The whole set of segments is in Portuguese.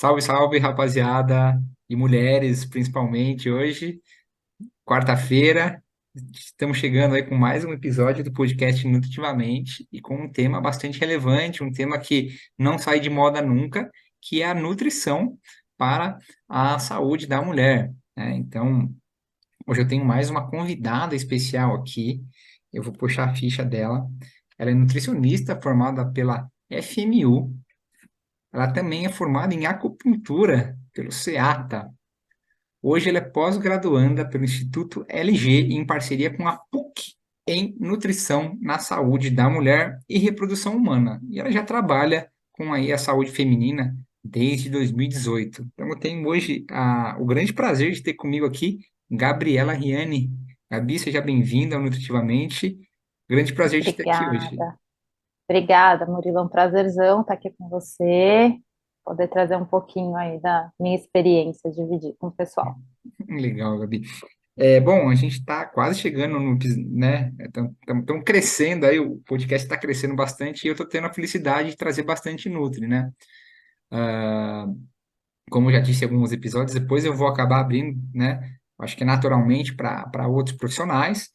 Salve, salve, rapaziada, e mulheres, principalmente hoje, quarta-feira. Estamos chegando aí com mais um episódio do podcast Nutritivamente e com um tema bastante relevante, um tema que não sai de moda nunca, que é a nutrição para a saúde da mulher, né? Então, hoje eu tenho mais uma convidada especial aqui. Eu vou puxar a ficha dela. Ela é nutricionista formada pela FMU. Ela também é formada em acupuntura pelo SEATA. Hoje ela é pós-graduanda pelo Instituto LG em parceria com a PUC em nutrição na saúde da mulher e reprodução humana. E ela já trabalha com aí a saúde feminina desde 2018. Então eu tenho hoje o grande prazer de ter comigo aqui Gabriela Riani. Gabi, seja bem-vinda ao Nutritivamente. Grande prazer de ter aqui hoje. Obrigada. Obrigada, Murilo. É um prazerzão estar aqui com você, poder trazer um pouquinho aí da minha experiência, dividir com o pessoal. Legal, Gabi. Bom, a gente está quase chegando né? Estamos crescendo aí, o podcast está crescendo bastante e eu estou tendo a felicidade de trazer bastante Nutri, né? Como eu já disse em alguns episódios, depois eu vou acabar abrindo, né? Acho que naturalmente para outros profissionais,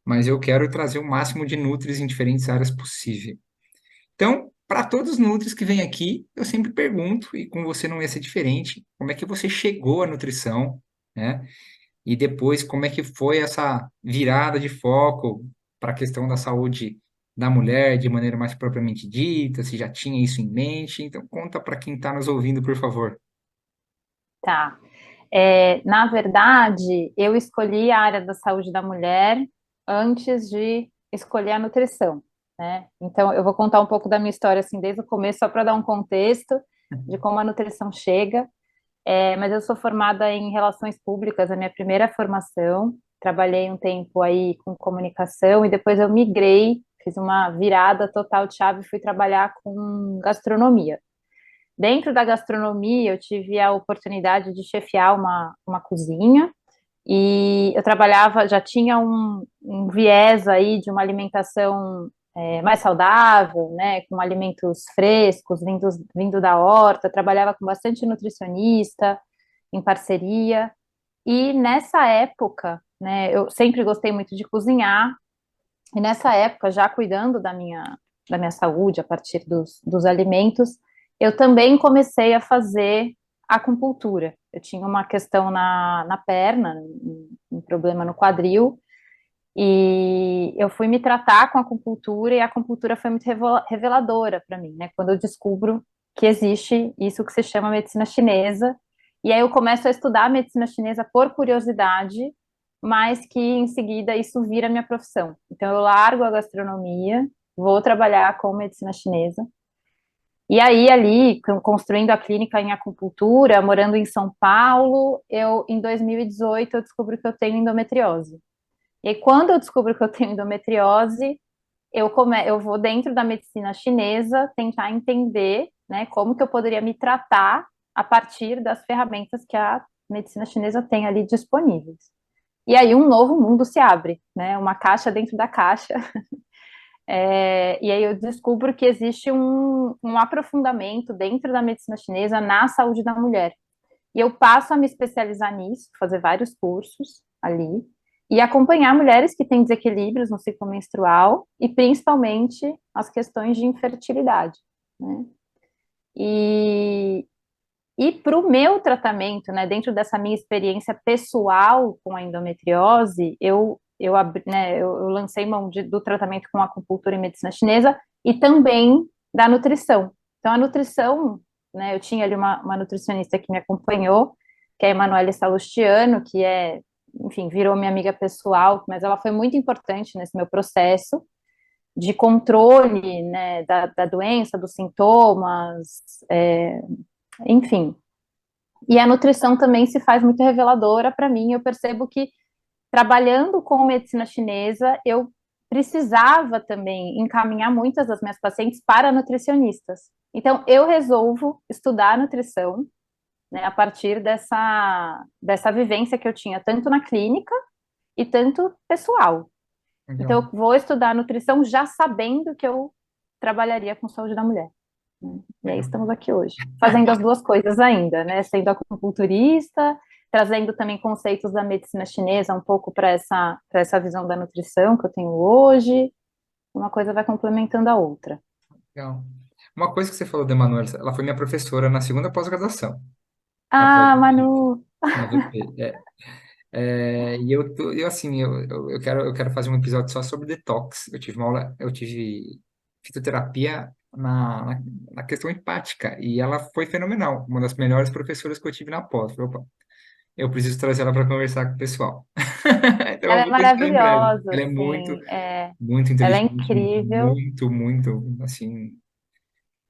mas eu quero trazer o máximo de Nutris em diferentes áreas possível. Então, para todos os Nutris que vêm aqui, eu sempre pergunto, e com você não ia ser diferente, como é que você chegou à nutrição, né? E depois, como é que foi essa virada de foco para a questão da saúde da mulher de maneira mais propriamente dita, se já tinha isso em mente? Então, conta para quem está nos ouvindo, por favor. Tá. Na verdade, eu escolhi a área da saúde da mulher antes de escolher a nutrição, né? Então, eu vou contar um pouco da minha história, assim, desde o começo, só para dar um contexto de como a nutrição chega. Mas eu sou formada em relações públicas, a minha primeira formação. Trabalhei um tempo aí com comunicação e depois eu migrei, fiz uma virada total de chave e fui trabalhar com gastronomia. Dentro da gastronomia, eu tive a oportunidade de chefiar uma cozinha e eu trabalhava, já tinha um viés aí de uma alimentação mais saudável, né, com alimentos frescos, vindo da horta, trabalhava com bastante nutricionista, em parceria, e nessa época, né, eu sempre gostei muito de cozinhar, e nessa época, já cuidando da minha saúde a partir dos alimentos, eu também comecei a fazer acupuntura. Eu tinha uma questão na perna, um problema no quadril, e eu fui me tratar com acupuntura, e a acupuntura foi muito reveladora para mim, né? Quando eu descubro que existe isso que se chama medicina chinesa, e aí eu começo a estudar a medicina chinesa por curiosidade, mas que em seguida isso vira minha profissão. Então eu largo a gastronomia, vou trabalhar com medicina chinesa, e aí, ali, construindo a clínica em acupuntura, morando em São Paulo, em 2018, eu descubro que eu tenho endometriose. E aí, quando eu descubro que eu tenho endometriose, eu vou dentro da medicina chinesa tentar entender, né, como que eu poderia me tratar a partir das ferramentas que a medicina chinesa tem ali disponíveis. E aí um novo mundo se abre, né, uma caixa dentro da caixa. E aí eu descubro que existe um aprofundamento dentro da medicina chinesa na saúde da mulher. E eu passo a me especializar nisso, fazer vários cursos ali, e acompanhar mulheres que têm desequilíbrios no ciclo menstrual e principalmente as questões de infertilidade, né? E, e para o meu tratamento, né, dentro dessa minha experiência pessoal com a endometriose, eu lancei mão do tratamento com acupuntura e medicina chinesa e também da nutrição. Então, a nutrição, né, eu tinha ali uma nutricionista que me acompanhou, que é a Emanuele Salustiano, que enfim, virou minha amiga pessoal, mas ela foi muito importante nesse meu processo de controle, né, da doença, dos sintomas, enfim. E a nutrição também se faz muito reveladora para mim. Eu percebo que trabalhando com medicina chinesa, eu precisava também encaminhar muitas das minhas pacientes para nutricionistas. Então, eu resolvo estudar nutrição, né, a partir dessa vivência que eu tinha, tanto na clínica e tanto pessoal. Então, Legal. eu vou estudar nutrição já sabendo que eu trabalharia com saúde da mulher. E aí Legal. estamos aqui hoje, fazendo as duas coisas ainda, né? Sendo acupunturista, trazendo também conceitos da medicina chinesa um pouco para essa visão da nutrição que eu tenho hoje. Uma coisa vai complementando a outra. Legal. Uma coisa que você falou da Emanuela, ela foi minha professora na segunda pós-graduação, na Ah, Manu, na VP. E assim, eu quero fazer um episódio só sobre detox. Eu tive fitoterapia na questão hepática e ela foi fenomenal. Uma das melhores professoras que eu tive na pós. Falei, opa, eu preciso trazer ela para conversar com o pessoal. Então eu ela é vou testar em breve. maravilhosa, Ela é muito, assim, muito ela é inteligente, incrível. muito, assim.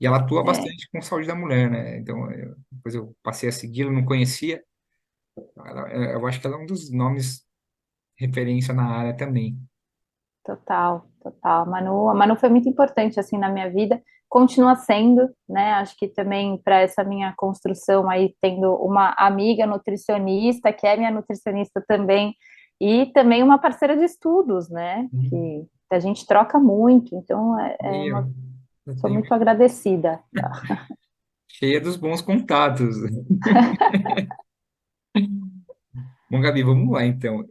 E ela atua É, bastante com saúde da mulher, né? Então, depois eu passei a segui-la, não conhecia. Eu acho que ela é um dos nomes referência na área também. total, total. A Manu foi muito importante assim na minha vida, continua sendo, né? Acho que também para essa minha construção aí tendo uma amiga nutricionista, que é minha nutricionista também, e também uma parceira de estudos, né? Uhum. Que a gente troca muito, então E eu sou tenho muito agradecida. cheia dos bons contatos. Bom, Gabi, vamos lá então.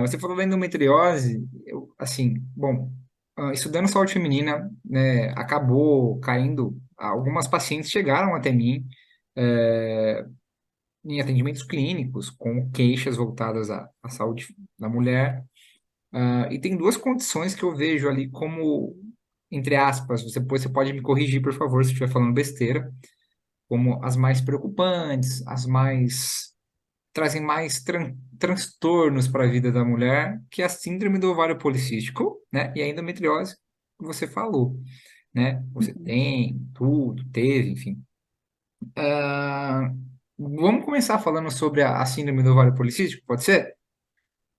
Você falou da endometriose, assim, bom, estudando saúde feminina, né, acabou caindo. Algumas pacientes chegaram até mim, é, em atendimentos clínicos, com queixas voltadas à saúde da mulher. E tem duas condições que eu vejo ali como, entre aspas, você pode me corrigir, por favor, se eu estiver falando besteira, como as mais preocupantes, as mais trazem mais transtornos para a vida da mulher, que é a síndrome do ovário policístico, né? E a endometriose, que você falou, né? Você tem tudo, teve, enfim. Ah, Vamos começar falando sobre a síndrome do ovário policístico, pode ser?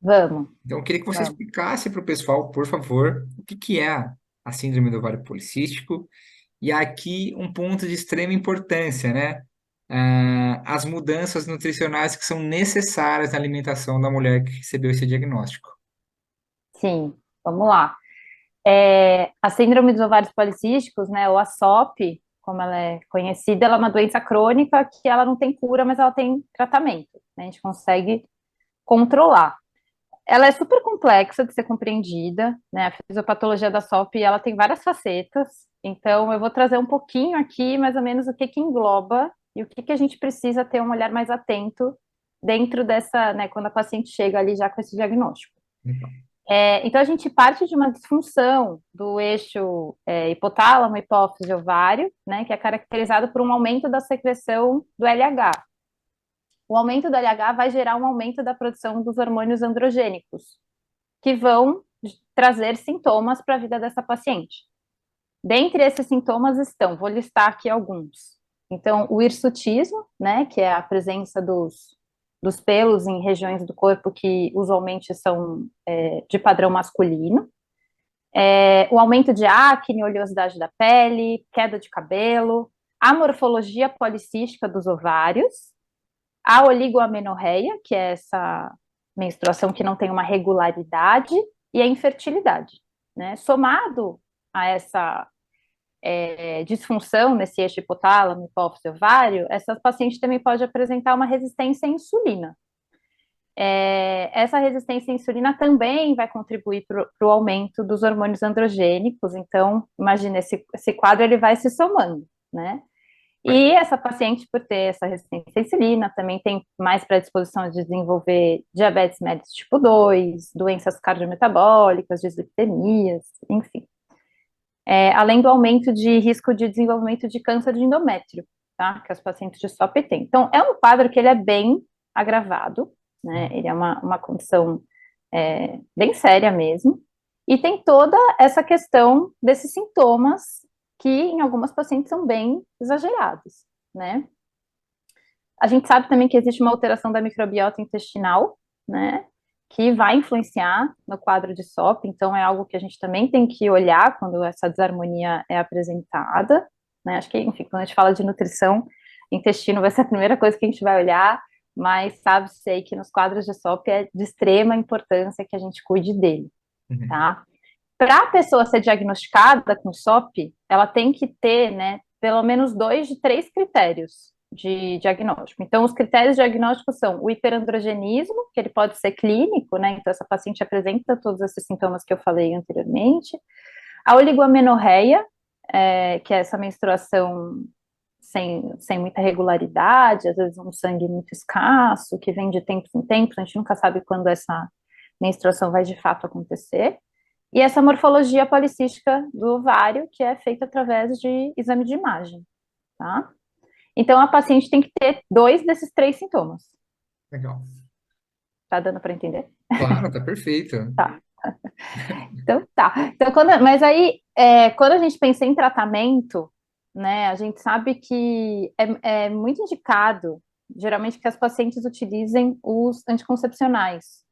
Vamos, Então, eu queria que você vamos. explicasse para o pessoal, por favor, o que que é a síndrome do ovário policístico. E aqui um ponto de extrema importância, né? As mudanças nutricionais que são necessárias na alimentação da mulher que recebeu esse diagnóstico. Sim, vamos lá. A síndrome dos ovários policísticos, né, ou a SOP, como ela é conhecida, ela é uma doença crônica que ela não tem cura, mas ela tem tratamento, né, a gente consegue controlar. Ela é super complexa de ser compreendida, né, a fisiopatologia da SOP, ela tem várias facetas, então eu vou trazer um pouquinho aqui, mais ou menos, o que que engloba e o que que a gente precisa ter um olhar mais atento dentro dessa, né, quando a paciente chega ali já com esse diagnóstico. Então, Então, a gente parte de uma disfunção do eixo hipotálamo, hipófise, ovário, né, que é caracterizado por um aumento da secreção do LH. O aumento do LH vai gerar um aumento da produção dos hormônios androgênicos, que vão trazer sintomas para a vida dessa paciente. Dentre esses sintomas estão, vou listar aqui alguns. Então, o hirsutismo, né, que é a presença dos pelos em regiões do corpo que usualmente são de padrão masculino. O aumento de acne, oleosidade da pele, queda de cabelo, a morfologia policística dos ovários, a oligoamenorreia, que é essa menstruação que não tem uma regularidade, e a infertilidade, né? Somado a essa disfunção nesse eixo hipotálamo, hipófise, ovário, essa paciente também pode apresentar uma resistência à insulina. Essa resistência à insulina também vai contribuir para o aumento dos hormônios androgênicos, então, imagina, esse quadro ele vai se somando, né? vai. E essa paciente, por ter essa resistência à insulina, também tem mais predisposição de desenvolver diabetes mellitus tipo 2, doenças cardiometabólicas, dislipidemias, enfim. Além do aumento de risco de desenvolvimento de câncer de endométrio, tá? Que os pacientes de SOP têm. Então, é um quadro que ele é bem agravado, né? Ele é uma condição bem séria mesmo, e tem toda essa questão desses sintomas que em algumas pacientes são bem exagerados, né? A gente sabe também que existe uma alteração da microbiota intestinal, né? Que vai influenciar no quadro de SOP, então é algo que a gente também tem que olhar quando essa desarmonia é apresentada, né? Acho que, enfim, quando a gente fala de nutrição, intestino vai ser a primeira coisa que a gente vai olhar, mas sabe, sei que nos quadros de SOP é de extrema importância que a gente cuide dele, Uhum. tá? Para a pessoa ser diagnosticada com SOP, ela tem que ter, né, pelo menos 2 de 3 critérios de diagnóstico. Então, os critérios diagnósticos são o hiperandrogenismo, que ele pode ser clínico, né? Então, essa paciente apresenta todos esses sintomas que eu falei anteriormente. A oligomenorreia, que é essa menstruação sem muita regularidade, às vezes um sangue muito escasso, que vem de tempos em tempos, a gente nunca sabe quando essa menstruação vai de fato acontecer. E essa morfologia policística do ovário, que é feita através de exame de imagem, tá? Então, a paciente tem que ter 2 desses 3 sintomas. Legal. Tá dando para entender? Claro, tá perfeito. Tá. Então, tá. Então, mas aí, quando a gente pensa em tratamento, né, a gente sabe que é muito indicado, geralmente, que as pacientes utilizem os anticoncepcionais,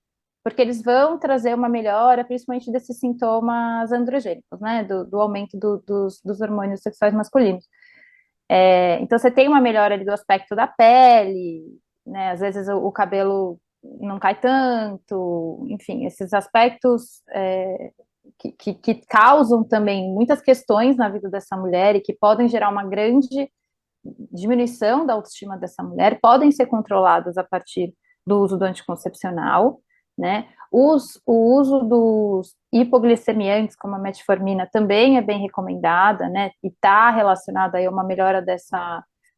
porque eles vão trazer uma melhora, principalmente desses sintomas androgênicos, né, do aumento dos hormônios sexuais masculinos. Então, você tem uma melhora ali do aspecto da pele, né, às vezes o cabelo não cai tanto, enfim, esses aspectos que causam também muitas questões na vida dessa mulher e que podem gerar uma grande diminuição da autoestima dessa mulher, podem ser controladas a partir do uso do anticoncepcional, né? O uso dos hipoglicemiantes, como a metformina, também é bem recomendada, né? E está relacionada aí a uma melhora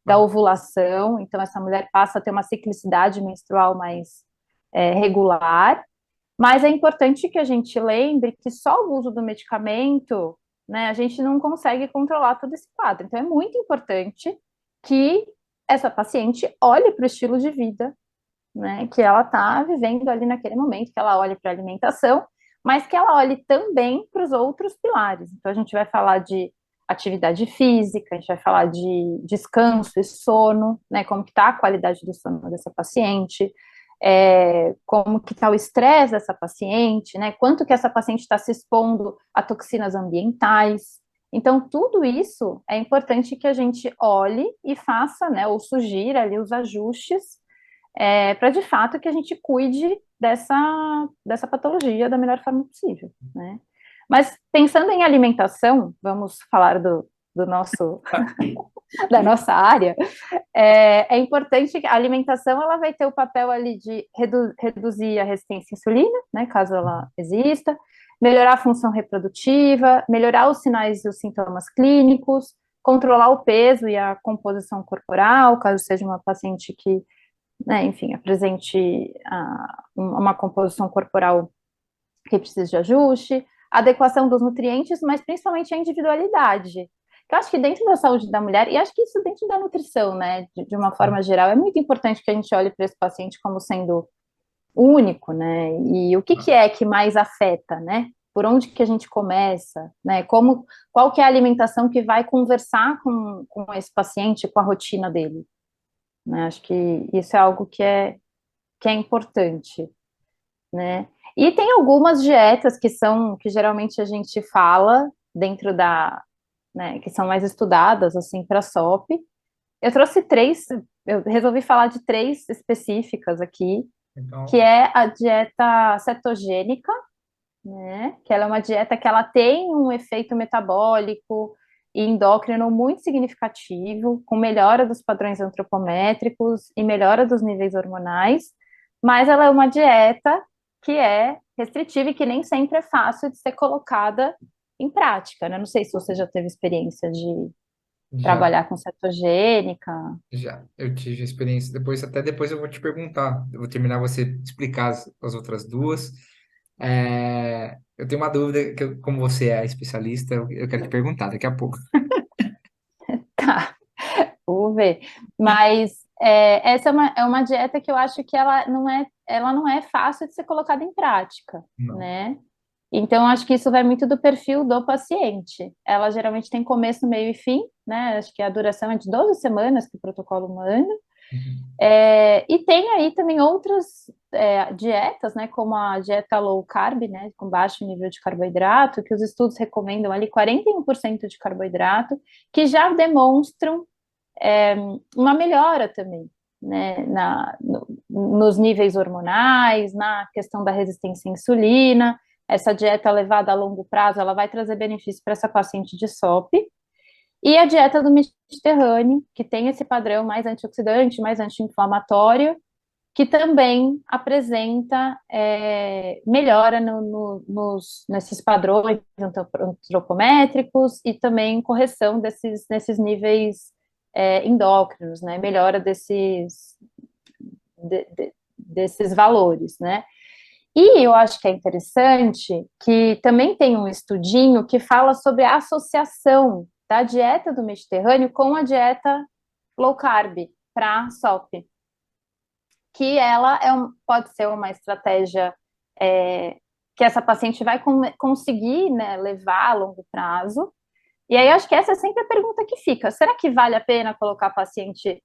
da ovulação, então essa mulher passa a ter uma ciclicidade menstrual mais regular, mas é importante que a gente lembre que só o uso do medicamento, né, a gente não consegue controlar todo esse quadro. Então, é muito importante que essa paciente olhe para o estilo de vida, né, que ela está vivendo ali naquele momento, que ela olhe para a alimentação, mas que ela olhe também para os outros pilares. Então, a gente vai falar de atividade física, a gente vai falar de descanso e sono, né, como que está a qualidade do sono dessa paciente, como que está o estresse dessa paciente, né? Quanto que essa paciente está se expondo a toxinas ambientais. Então, tudo isso é importante que a gente olhe e faça, né, ou sugira ali os ajustes, para de fato que a gente cuide dessa patologia da melhor forma possível, né? Mas pensando em alimentação, vamos falar do nosso da nossa área, é importante que a alimentação ela vai ter o papel ali de reduzir a resistência à insulina, né, caso ela exista, melhorar a função reprodutiva, melhorar os sinais e os sintomas clínicos, controlar o peso e a composição corporal, caso seja uma paciente que, né, enfim, apresente uma composição corporal que precisa de ajuste, adequação dos nutrientes, mas principalmente a individualidade. Eu acho que dentro da saúde da mulher, e acho que isso dentro da nutrição, né, de uma forma geral, é muito importante que a gente olhe para esse paciente como sendo único, né, e o que é que mais afeta, né, por onde que a gente começa, né, qual que é a alimentação que vai conversar com esse paciente, com a rotina dele, né, acho que isso é algo que é importante, né, e tem algumas dietas que geralmente a gente fala dentro né, que são mais estudadas, assim, para SOP. Eu trouxe 3, eu resolvi falar de 3 específicas aqui, que Então, é a dieta cetogênica, né, que ela é uma dieta que ela tem um efeito metabólico e endócrino muito significativo, com melhora dos padrões antropométricos e melhora dos níveis hormonais, mas ela é uma dieta que é restritiva e que nem sempre é fácil de ser colocada em prática, né? Não sei se você já teve experiência de já, trabalhar com cetogênica. já, eu tive experiência. Até depois eu vou te perguntar. Eu vou terminar você explicar as outras duas. Eu tenho uma dúvida, como você é especialista, eu quero te perguntar daqui a pouco. Tá, vou ver. Mas essa é uma dieta que eu acho que ela não é fácil de ser colocada em prática, Não. né? Então, acho que isso vai muito do perfil do paciente. Ela geralmente tem começo, meio e fim, né? Acho que a duração é de 12 semanas que o protocolo manda. Uhum. E tem aí também outras dietas, né? Como a dieta low carb, né? Com baixo nível de carboidrato, que os estudos recomendam ali 41% de carboidrato, que já demonstram uma melhora também, né? Nos níveis hormonais, na questão da resistência à insulina. Essa dieta levada a longo prazo, ela vai trazer benefício para essa paciente de SOP. E a dieta do Mediterrâneo, que tem esse padrão mais antioxidante, mais anti-inflamatório, que também apresenta melhora nesses padrões antropométricos e também correção nesses níveis endócrinos, né? Melhora desses valores, né? E eu acho que é interessante que também tem um estudinho que fala sobre a associação da dieta do Mediterrâneo com a dieta low carb para SOP, que ela pode ser uma estratégia é, que essa paciente vai conseguir, né, levar a longo prazo. E aí acho que essa é sempre a pergunta que fica: será que vale a pena colocar paciente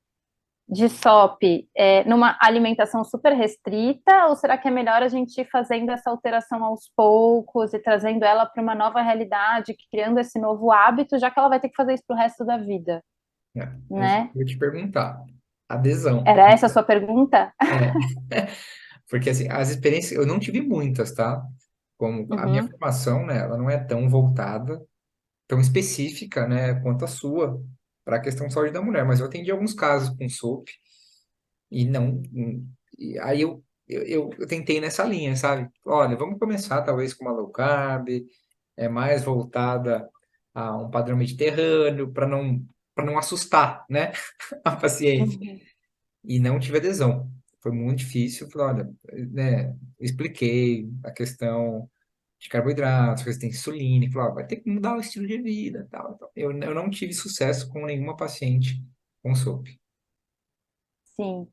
de SOP numa alimentação super restrita, ou será que é melhor a gente ir fazendo essa alteração aos poucos e trazendo ela para uma nova realidade, criando esse novo hábito, já que ela vai ter que fazer isso para o resto da vida, É isso que né? eu vou te perguntar. Adesão. Era essa a sua pergunta? É, porque assim, as experiências, eu não tive muitas, tá? Como a minha Uhum, formação, né, ela não é tão voltada, tão específica, né, quanto a sua, para a questão de saúde da mulher, mas eu atendi alguns casos com SOP e não. E aí eu tentei nessa linha, sabe? Olha, vamos começar talvez com uma low carb, mais voltada a um padrão mediterrâneo, para não assustar, né, a paciente. uhum, E não tive adesão. Foi muito difícil. Falei, olha, né, expliquei a questão de carboidratos, resistência insulínica, falei, ó, vai ter que mudar o estilo de vida, tal, tal. Eu não tive sucesso com nenhuma paciente com SOP. sim.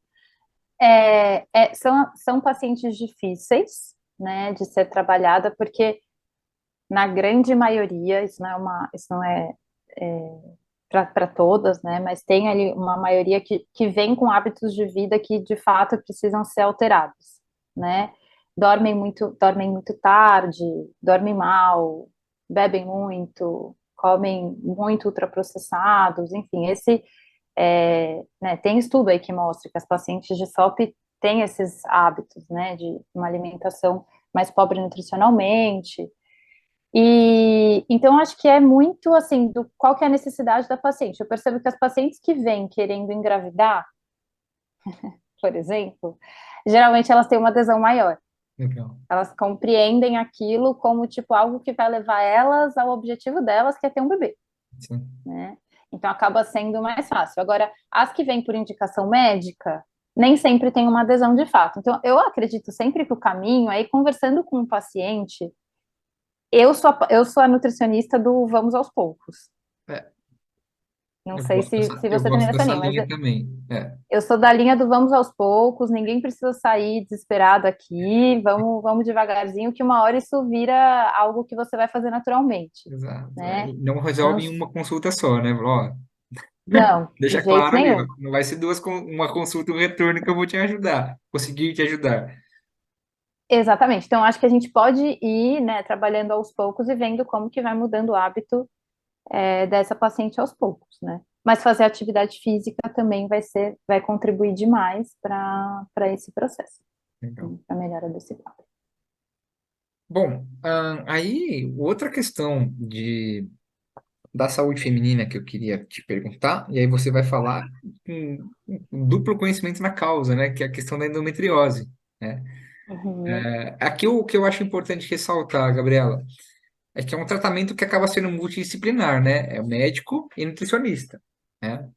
São pacientes difíceis, né, de ser trabalhada, porque na grande maioria, isso não é para todas, né, mas tem ali uma maioria que vem com hábitos de vida que de fato precisam ser alterados, né? Dormem muito tarde, dormem mal, bebem muito, comem muito ultraprocessados, enfim, né, tem estudo aí que mostra que as pacientes de SOP têm esses hábitos, né, de uma alimentação mais pobre nutricionalmente. E então acho que é muito assim do qual que é a necessidade da paciente. Eu percebo que as pacientes que vêm querendo engravidar, por exemplo, geralmente elas têm uma adesão maior. Legal. Elas compreendem aquilo como tipo algo que vai levar elas ao objetivo delas, que é ter um bebê, Sim. né? Então acaba sendo mais fácil. Agora, as que vêm por indicação médica, nem sempre tem uma adesão de fato. Então, eu acredito sempre que o caminho é ir conversando com o paciente. Eu sou a nutricionista do vamos aos poucos. É, Não eu sei gosto se, dessa, se eu você também gosto nessa dessa linha, mas linha também. eu sou da linha do vamos aos poucos, ninguém precisa sair desesperado aqui, vamos devagarzinho, que uma hora isso vira algo que você vai fazer naturalmente, Exato. né? Não Não, resolve em uma consulta só, né? Ó, não, de deixa jeito claro ali, ó, nenhum. não vai ser uma consulta e um retorno que eu vou te ajudar, conseguir te ajudar. Exatamente. Então, acho que a gente pode ir, né, trabalhando aos poucos e vendo como que vai mudando o hábito, dessa paciente aos poucos, né? Mas fazer atividade física também vai contribuir demais para esse processo, Legal. para a melhora desse quadro. Bom, aí outra questão da saúde feminina que eu queria te perguntar, e aí você vai falar com um duplo conhecimento na causa, né? Que é a questão da endometriose, né? Uhum. Aqui o que eu acho importante ressaltar, Gabriela, é que é um tratamento que acaba sendo multidisciplinar, né? É o médico e nutricionista, né?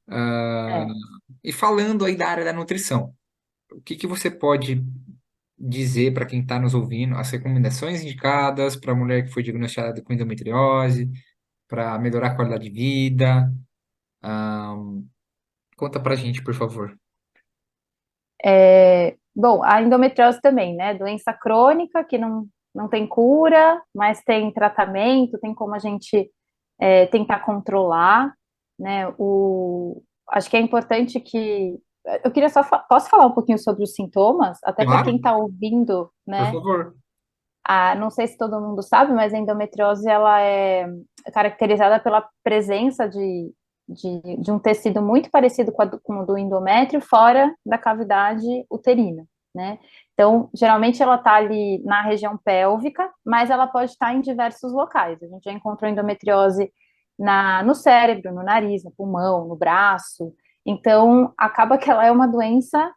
Ah, É. e falando aí da área da nutrição, o que que você pode dizer para quem está nos ouvindo, as recomendações indicadas para a mulher que foi diagnosticada com endometriose, para melhorar a qualidade de vida? Ah, conta pra gente, por favor. Bom, a endometriose também, né? Doença crônica que não tem cura, mas tem tratamento, tem como a gente tentar controlar, né? Acho que é importante que. Eu queria só. Posso falar um pouquinho sobre os sintomas? Até para quem Claro, está ouvindo, por né? favor. Não sei se todo mundo sabe, mas a endometriose ela é caracterizada pela presença de um tecido muito parecido com o do endométrio fora da cavidade uterina, né? Então, geralmente ela está ali na região pélvica, mas ela pode estar em diversos locais. A gente já encontrou endometriose no cérebro, no nariz, no pulmão, no braço. Então, acaba que ela é uma doença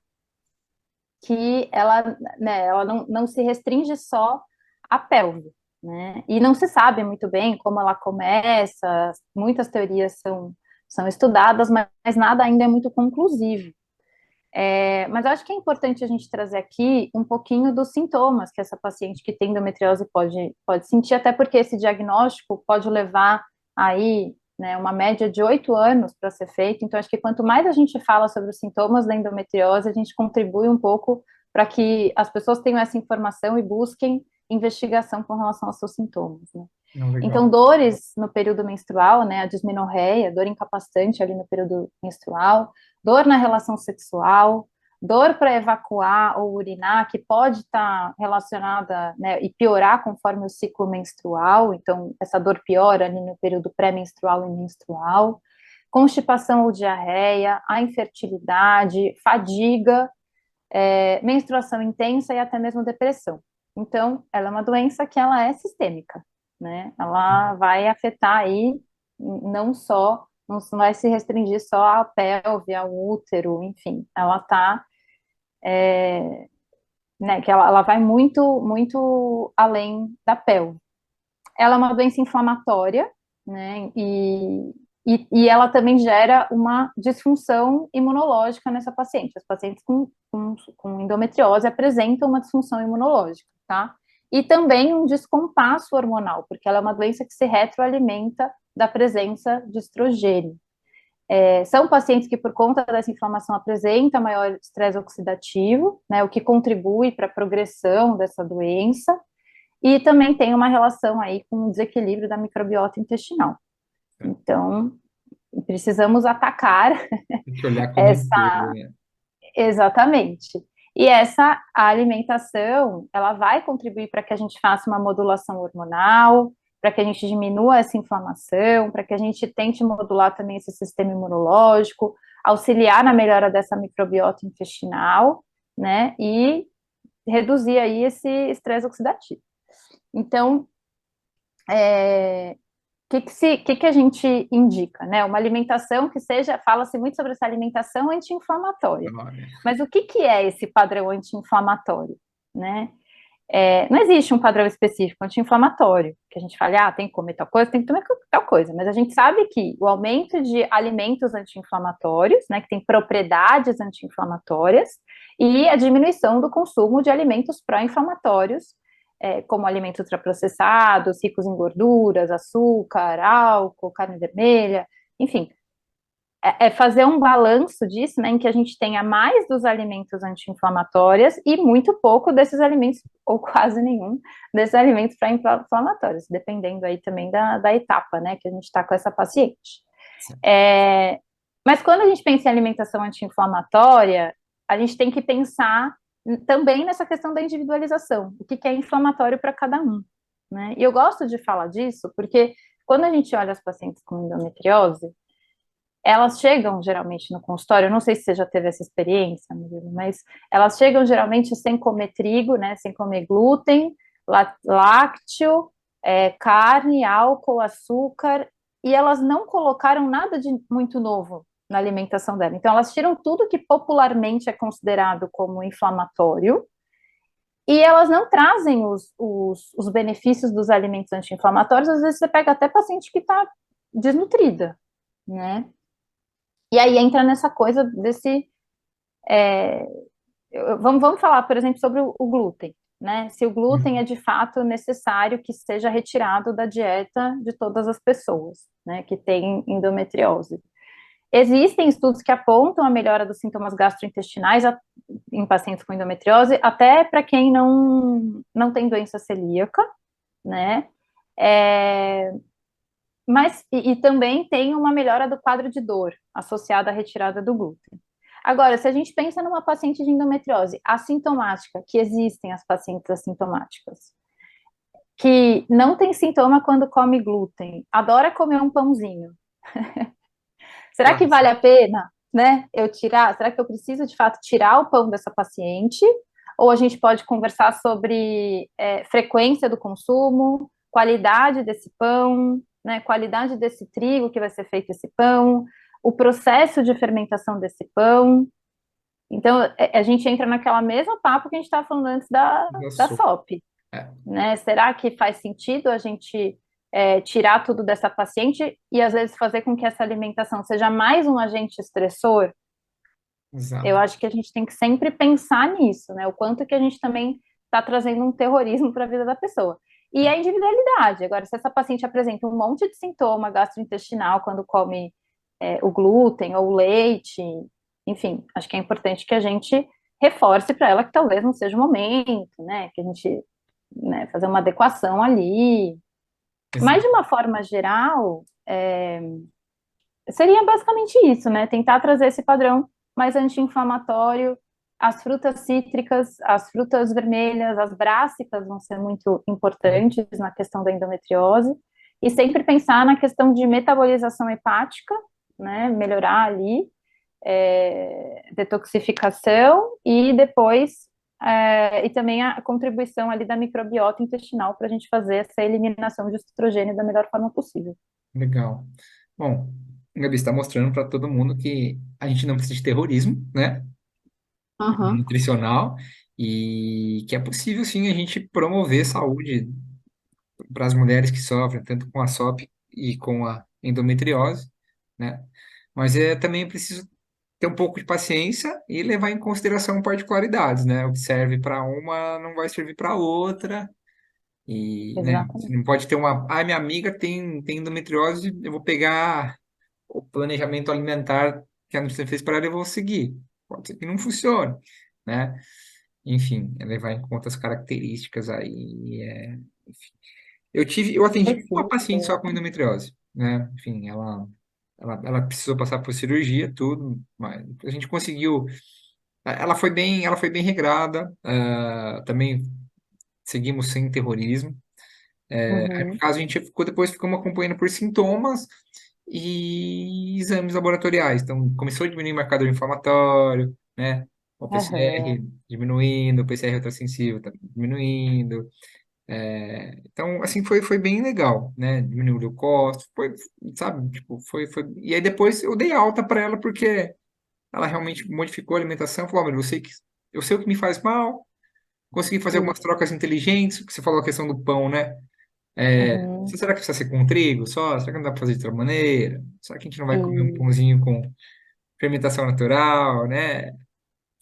que ela, né, ela não se restringe só à pelve, né? E não se sabe muito bem como ela começa, muitas teorias são estudadas, mas nada ainda é muito conclusivo. Mas eu acho que é importante a gente trazer aqui um pouquinho dos sintomas que essa paciente que tem endometriose pode sentir, até porque esse diagnóstico pode levar aí, né, uma média de 8 anos para ser feito. Então, acho que quanto mais a gente fala sobre os sintomas da endometriose, a gente contribui um pouco para que as pessoas tenham essa informação e busquem investigação com relação aos seus sintomas, né? Não, Então, legal. dores no período menstrual, né, a dismenorreia, dor incapacitante ali no período menstrual, dor na relação sexual, dor para evacuar ou urinar, que pode estar relacionada, né, e piorar conforme o ciclo menstrual, então essa dor piora ali no período pré-menstrual e menstrual, constipação ou diarreia, a infertilidade, fadiga, menstruação intensa e até mesmo depressão. Então, ela é uma doença que ela é sistêmica, né? Ela vai afetar aí não só, não vai se restringir só à pelve, ao útero, enfim, ela tá, né, que ela vai muito, muito além da pelve. Ela é uma doença inflamatória, né, e ela também gera uma disfunção imunológica nessa paciente. As pacientes com endometriose apresentam uma disfunção imunológica, tá? E também um descompasso hormonal, porque ela é uma doença que se retroalimenta da presença de estrogênio. São pacientes que, por conta dessa inflamação, apresentam maior estresse oxidativo, né, o que contribui para a progressão dessa doença, e também tem uma relação aí com o desequilíbrio da microbiota intestinal. Então, precisamos atacar Tem que olhar como um todo, essa, né? exatamente. E essa alimentação, ela vai contribuir para que a gente faça uma modulação hormonal, para que a gente diminua essa inflamação, para que a gente tente modular também esse sistema imunológico, auxiliar na melhora dessa microbiota intestinal, né? E reduzir aí esse estresse oxidativo. Então, que a gente indica, né? Uma alimentação que seja, fala-se muito sobre essa alimentação anti-inflamatória. Olha, Mas o que é esse padrão anti-inflamatório, né? Não existe um padrão específico anti-inflamatório, que a gente fale, tem que comer tal coisa, tem que comer tal coisa, mas a gente sabe que o aumento de alimentos anti-inflamatórios, né, que tem propriedades anti-inflamatórias, e a diminuição do consumo de alimentos pró-inflamatórios, como alimentos ultraprocessados, ricos em gorduras, açúcar, álcool, carne vermelha, enfim, fazer um balanço disso, né, em que a gente tenha mais dos alimentos anti-inflamatórios e muito pouco desses alimentos, ou quase nenhum, desses alimentos pró-inflamatórios, dependendo aí também da etapa, né, que a gente está com essa paciente. Mas quando a gente pensa em alimentação anti-inflamatória, a gente tem que pensar também nessa questão da individualização, o que é inflamatório para cada um, né? E eu gosto de falar disso porque quando a gente olha as pacientes com endometriose, elas chegam geralmente no consultório, eu não sei se você já teve essa experiência, Murilo, mas elas chegam geralmente sem comer trigo, né, sem comer glúten, lácteo, carne, álcool, açúcar, e elas não colocaram nada de muito novo na alimentação dela. Então, elas tiram tudo que popularmente é considerado como inflamatório, e elas não trazem os benefícios dos alimentos anti-inflamatórios. Às vezes você pega até paciente que está desnutrida, né? E aí entra nessa coisa desse. Vamos falar, por exemplo, sobre o glúten, né? Se o glúten é de fato necessário que seja retirado da dieta de todas as pessoas, né, que têm endometriose. Existem estudos que apontam a melhora dos sintomas gastrointestinais em pacientes com endometriose, até para quem não tem doença celíaca, né? Mas também tem uma melhora do quadro de dor associada à retirada do glúten. Agora, se a gente pensa numa paciente de endometriose assintomática, que existem as pacientes assintomáticas, que não tem sintoma quando come glúten, adora comer um pãozinho. Será que vale a pena, né, eu tirar? Será que eu preciso, de fato, tirar o pão dessa paciente? Ou a gente pode conversar sobre frequência do consumo, qualidade desse pão, né? Qualidade desse trigo que vai ser feito esse pão, o processo de fermentação desse pão. Então, a gente entra naquela mesma papo que a gente estava falando antes Eu da sou. SOP, É, né? Será que faz sentido a gente tirar tudo dessa paciente e às vezes fazer com que essa alimentação seja mais um agente estressor? Eu exato. acho que a gente tem que sempre pensar nisso, né? O quanto que a gente também está trazendo um terrorismo para a vida da pessoa. E a individualidade. Agora, se essa paciente apresenta um monte de sintoma gastrointestinal quando come o glúten ou o leite, enfim, acho que é importante que a gente reforce para ela que talvez não seja o momento, né? Que a gente, né, fazer uma adequação ali. Mas de Exato. uma forma geral, seria basicamente isso, né? Tentar trazer esse padrão mais anti-inflamatório. As frutas cítricas, as frutas vermelhas, as brássicas vão ser muito importantes na questão da endometriose. E sempre pensar na questão de metabolização hepática, né? Melhorar ali, detoxificação e depois. E também a contribuição ali da microbiota intestinal para a gente fazer essa eliminação de estrogênio da melhor forma possível. Legal. Bom, a Gabi está mostrando para todo mundo que a gente não precisa de terrorismo, né? Uhum. Nutricional e que é possível sim a gente promover saúde para as mulheres que sofrem tanto com a SOP e com a endometriose, né? Mas também preciso ter um pouco de paciência e levar em consideração particularidades, né? O que serve para uma não vai servir para outra. E, né, você Exatamente. não pode ter uma. Ah, minha amiga tem endometriose, eu vou pegar o planejamento alimentar que a nutrição fez para ela e eu vou seguir. Pode ser que não funcione, né? Enfim, é levar em conta as características aí. Enfim. Eu atendi uma paciente Específico. só com endometriose, né? Enfim, ela precisou passar por cirurgia, tudo, mas a gente conseguiu. Ela foi bem regrada, também seguimos sem terrorismo. Aí, por Uhum. caso, a gente depois ficamos acompanhando por sintomas e exames laboratoriais. Então, começou a diminuir o marcador inflamatório, né? O Aham. PCR diminuindo, o PCR ultrassensível tá diminuindo. Então, assim, foi bem legal, né? Diminuiu o leucócito, foi, sabe? Tipo, E aí depois eu dei alta para ela porque ela realmente modificou a alimentação. Falou, olha, eu sei o que me faz mal, consegui fazer algumas Isso. trocas inteligentes, que você falou a questão do pão, né? Uhum. Será que precisa ser com trigo só? Será que não dá para fazer de outra maneira? Será que a gente não vai comer um E, pãozinho com fermentação natural, né?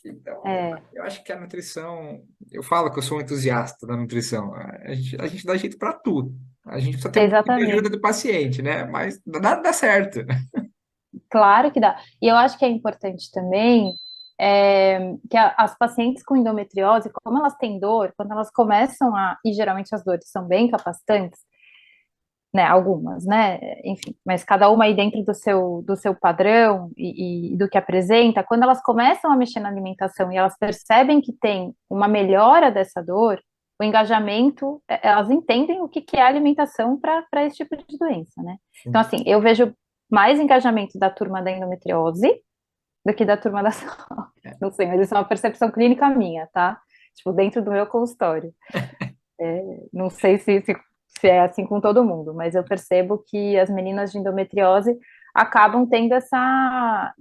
Então, é, eu acho que a nutrição, eu falo que eu sou um entusiasta da nutrição. A gente dá jeito para tudo. A gente precisa ter um pouco de ajuda exatamente. do paciente, né? Mas dá certo. Claro que dá. E eu acho que é importante também que as pacientes com endometriose, como elas têm dor, quando elas começam e geralmente as dores são bem capacitantes, né? Algumas, né? Enfim, mas cada uma aí dentro do seu padrão e do que apresenta, quando elas começam a mexer na alimentação e elas percebem que tem uma melhora dessa dor, o engajamento, elas entendem o que que é alimentação para esse tipo de doença, né? Então, Sim. assim, eu vejo mais engajamento da turma da endometriose do que da turma da saúde. É, Não sei, mas isso é uma percepção clínica minha, tá? Tipo, dentro do meu consultório. Não sei se é assim com todo mundo, mas eu percebo que as meninas de endometriose acabam tendo essa,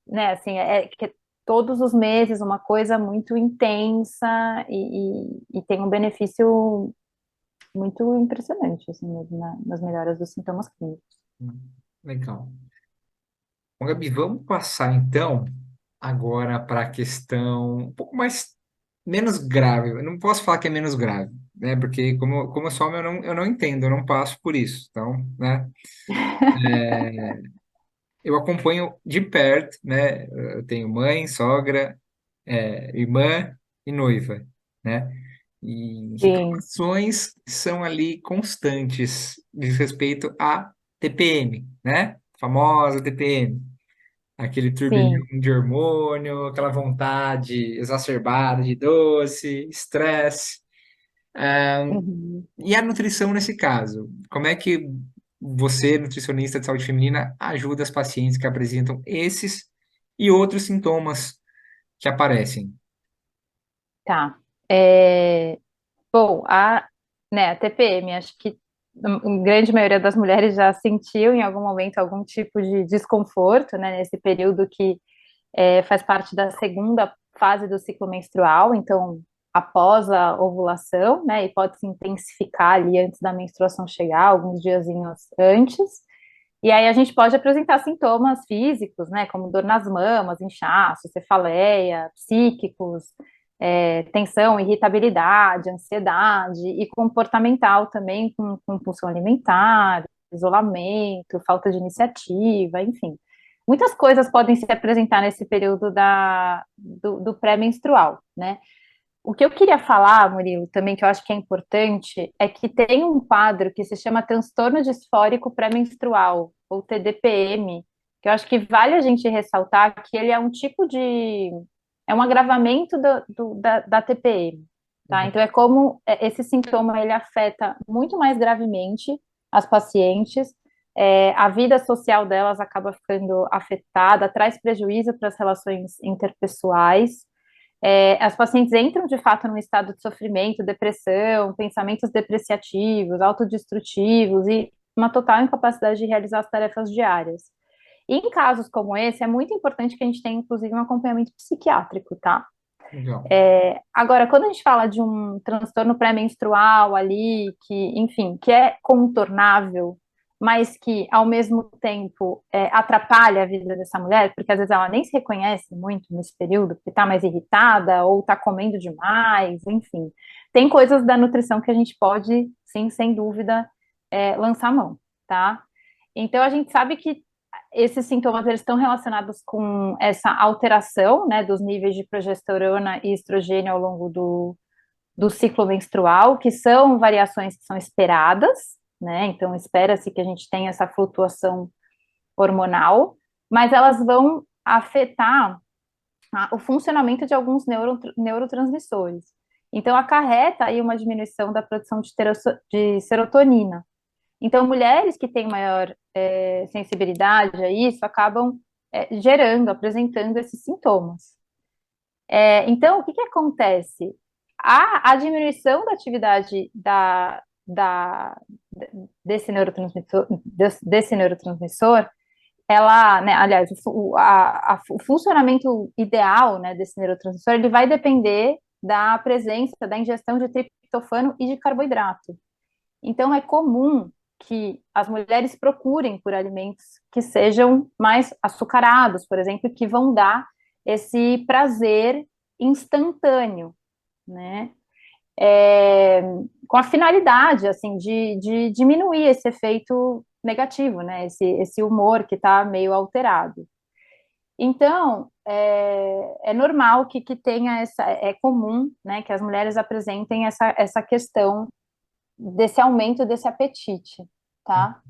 né, assim, que todos os meses uma coisa muito intensa e tem um benefício muito impressionante, assim, mesmo nas melhoras dos sintomas clínicos. legal. Bom, Gabi, vamos passar então agora para a questão um pouco mais menos grave. Eu não posso falar que é menos grave, né? Porque como eu sou homem, eu não entendo, eu não passo por isso. Então, né? Eu acompanho de perto, né? Eu tenho mãe, sogra, irmã e noiva, né? E Sim, reclamações são ali constantes diz respeito à TPM, né? Famosa TPM. Aquele turbilhão sim. de hormônio, aquela vontade exacerbada de doce, estresse. Uhum. E a nutrição nesse caso? Como é que você, nutricionista de saúde feminina, ajuda as pacientes que apresentam esses e outros sintomas que aparecem? Tá. Bom, né, a TPM, acho que a grande maioria das mulheres já sentiu em algum momento algum tipo de desconforto, né, nesse período que faz parte da segunda fase do ciclo menstrual, então após a ovulação, né, e pode se intensificar ali antes da menstruação chegar, alguns diazinhos antes. E aí a gente pode apresentar sintomas físicos, né, como dor nas mamas, inchaço, cefaleia, psíquicos, tensão, irritabilidade, ansiedade e comportamental também, com compulsão alimentar, isolamento, falta de iniciativa, enfim. Muitas coisas podem se apresentar nesse período do pré-menstrual, né? O que eu queria falar, Murilo, também que eu acho que é importante, é que tem um quadro que se chama transtorno disfórico pré-menstrual, ou TDPM, que eu acho que vale a gente ressaltar que ele é um tipo de... é um agravamento da TPM, tá? Então é como esse sintoma, ele afeta muito mais gravemente as pacientes, a vida social delas acaba ficando afetada, traz prejuízo para as relações interpessoais, as pacientes entram de fato num estado de sofrimento, depressão, pensamentos depreciativos, autodestrutivos e uma total incapacidade de realizar as tarefas diárias. E em casos como esse, é muito importante que a gente tenha, inclusive, um acompanhamento psiquiátrico, tá? Legal. Agora, quando a gente fala de um transtorno pré-menstrual ali, que, enfim, que é contornável, mas que, ao mesmo tempo, atrapalha a vida dessa mulher, porque às vezes ela nem se reconhece muito nesse período, porque está mais irritada ou está comendo demais, enfim. Tem coisas da nutrição que a gente pode, sim, sem dúvida, lançar mão, tá? Então, a gente sabe que esses sintomas eles estão relacionados com essa alteração, né, dos níveis de progesterona e estrogênio ao longo do ciclo menstrual, que são variações que são esperadas, né, então espera-se que a gente tenha essa flutuação hormonal, mas elas vão afetar o funcionamento de alguns neurotransmissores. Então, acarreta aí uma diminuição da produção de serotonina. Então, mulheres que têm maior sensibilidade a isso acabam gerando, apresentando esses sintomas. Então, o que que acontece? A diminuição da atividade desse neurotransmissor, ela, né, aliás, o funcionamento ideal, né, desse neurotransmissor, ele vai depender da presença, da ingestão de triptofano e de carboidrato. Então, é comum que as mulheres procurem por alimentos que sejam mais açucarados, por exemplo, que vão dar esse prazer instantâneo, né? É, com a finalidade, assim, de diminuir esse efeito negativo, né? Esse humor que está meio alterado. Então, é normal que tenha é comum, né, que as mulheres apresentem essa questão desse aumento desse apetite, tá?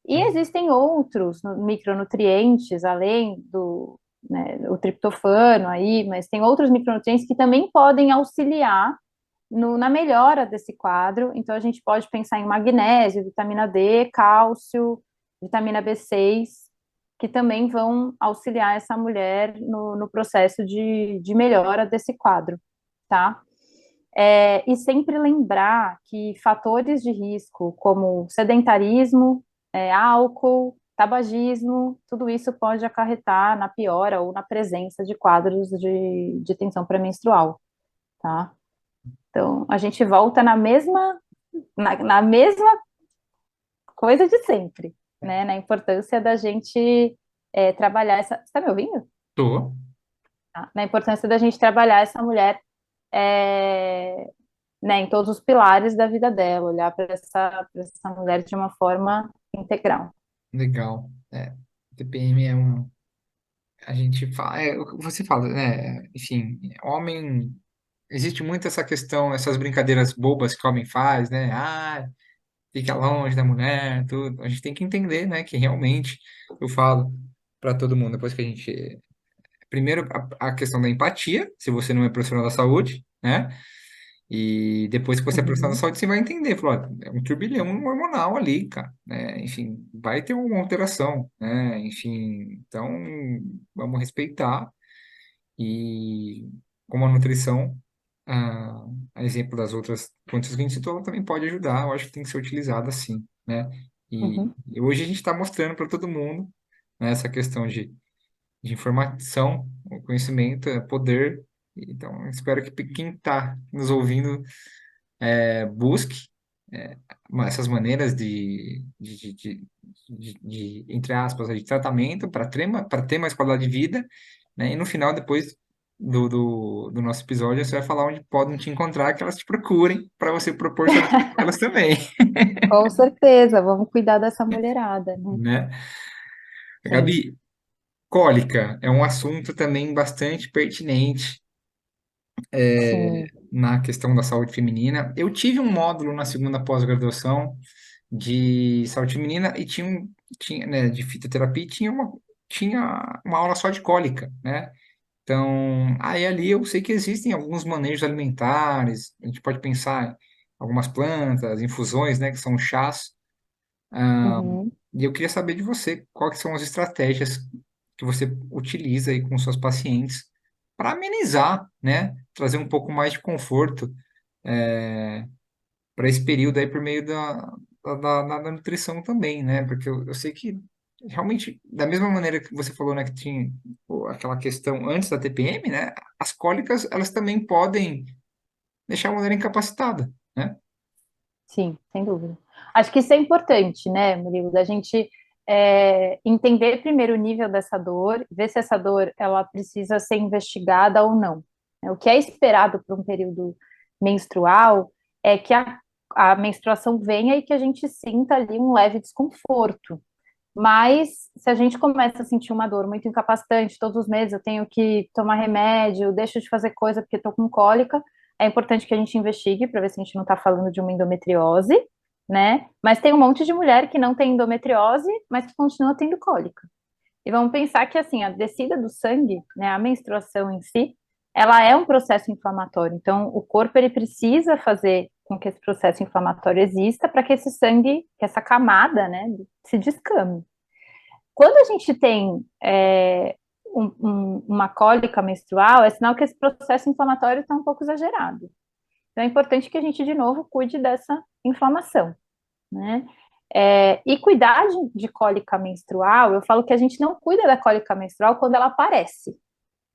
E existem outros micronutrientes, além né, o triptofano aí, mas tem outros micronutrientes que também podem auxiliar na melhora desse quadro. Então, a gente pode pensar em magnésio, vitamina D, cálcio, vitamina B6, que também vão auxiliar essa mulher no processo de melhora desse quadro, tá? E sempre lembrar que fatores de risco, como sedentarismo, álcool, tabagismo, tudo isso pode acarretar na piora ou na presença de quadros de tensão pré-menstrual, tá? Então, a gente volta na mesma coisa de sempre, né? Na importância da gente trabalhar essa... Você está me ouvindo? Tô. Tá? Na importância da gente trabalhar essa mulher é, né, em todos os pilares da vida dela, olhar para pra essa mulher de uma forma integral. Legal. TPM é um. A gente fala. O que você fala, né? Enfim, homem. Existe muito essa questão, essas brincadeiras bobas que o homem faz, né? Ah, fica longe da mulher, tudo. A gente tem que entender, né? Que realmente, eu falo para todo mundo, depois que a gente. Primeiro, a questão da empatia, se você não é profissional da saúde, né? E depois que você é profissional da Uhum. saúde, você vai entender, falar, é um turbilhão hormonal ali, cara, né? Enfim, vai ter uma alteração, né? Enfim, então vamos respeitar e como a nutrição, a exemplo das outras fontes que a gente citou, ela também pode ajudar, eu acho que tem que ser utilizada assim. né? E, Uhum. e hoje a gente está mostrando para todo mundo, né, essa questão de informação, o conhecimento é poder. Então, espero que quem está nos ouvindo busque é, essas maneiras entre aspas, de tratamento para ter mais qualidade de vida, né? E no final, depois do nosso episódio, você vai falar onde podem te encontrar, que elas te procurem para você proporcionar para elas também, Com certeza, vamos cuidar dessa mulherada, né? né? Sim, Gabi, cólica é um assunto também bastante pertinente sim. na questão da saúde feminina. Eu tive um módulo na segunda pós-graduação de saúde feminina e tinha, né, de fitoterapia, e tinha uma aula só de cólica, né? Então, aí ali eu sei que existem alguns manejos alimentares, a gente pode pensar em algumas plantas, infusões, né, que são chás. Uhum. E eu queria saber de você, quais são as estratégias que você utiliza aí com seus pacientes para amenizar, né, trazer um pouco mais de conforto para esse período aí por meio da nutrição também, né? Porque eu sei que realmente, da mesma maneira que você falou, né, que tinha pô, aquela questão antes da TPM, né? As cólicas, elas também podem deixar a mulher incapacitada, né? Sim, sem dúvida. Acho que isso é importante, né, Murilo, da gente entender primeiro o nível dessa dor, ver se essa dor ela precisa ser investigada ou não. O que é esperado para um período menstrual é que a menstruação venha e que a gente sinta ali um leve desconforto. Mas se a gente começa a sentir uma dor muito incapacitante, todos os meses eu tenho que tomar remédio, deixo de fazer coisa porque estou com cólica, é importante que a gente investigue para ver se a gente não está falando de uma endometriose, né? Mas tem um monte de mulher que não tem endometriose, mas que continua tendo cólica. E vamos pensar que assim, a descida do sangue, né, a menstruação em si, ela é um processo inflamatório. Então, o corpo ele precisa fazer com que esse processo inflamatório exista para que esse sangue, que essa camada, né, se descame. Quando a gente tem uma cólica menstrual, é sinal que esse processo inflamatório está um pouco exagerado. Então é importante que a gente, de novo, cuide dessa inflamação, né? E cuidar de cólica menstrual, eu falo que a gente não cuida da cólica menstrual quando ela aparece.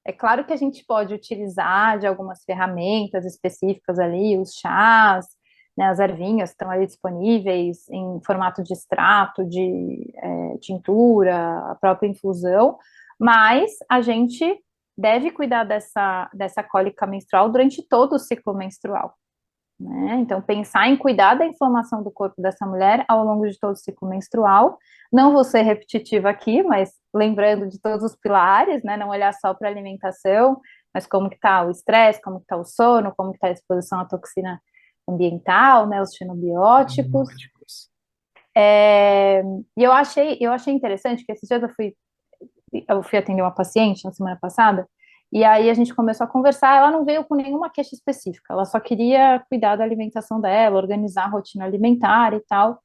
É claro que a gente pode utilizar de algumas ferramentas específicas ali, os chás, né, as ervinhas estão ali disponíveis em formato de extrato, de tintura, a própria infusão, mas a gente deve cuidar dessa cólica menstrual durante todo o ciclo menstrual. Né? Então, pensar em cuidar da inflamação do corpo dessa mulher ao longo de todo o ciclo menstrual. Não vou ser repetitiva aqui, mas lembrando de todos os pilares, né? Não olhar só para a alimentação, mas como que está o estresse, como que está o sono, como que está a exposição à toxina ambiental, né? Os xenobióticos. Biológicos. E eu achei interessante que esses dias eu fui atender uma paciente na semana passada, e aí a gente começou a conversar, ela não veio com nenhuma queixa específica, ela só queria cuidar da alimentação dela, organizar a rotina alimentar e tal.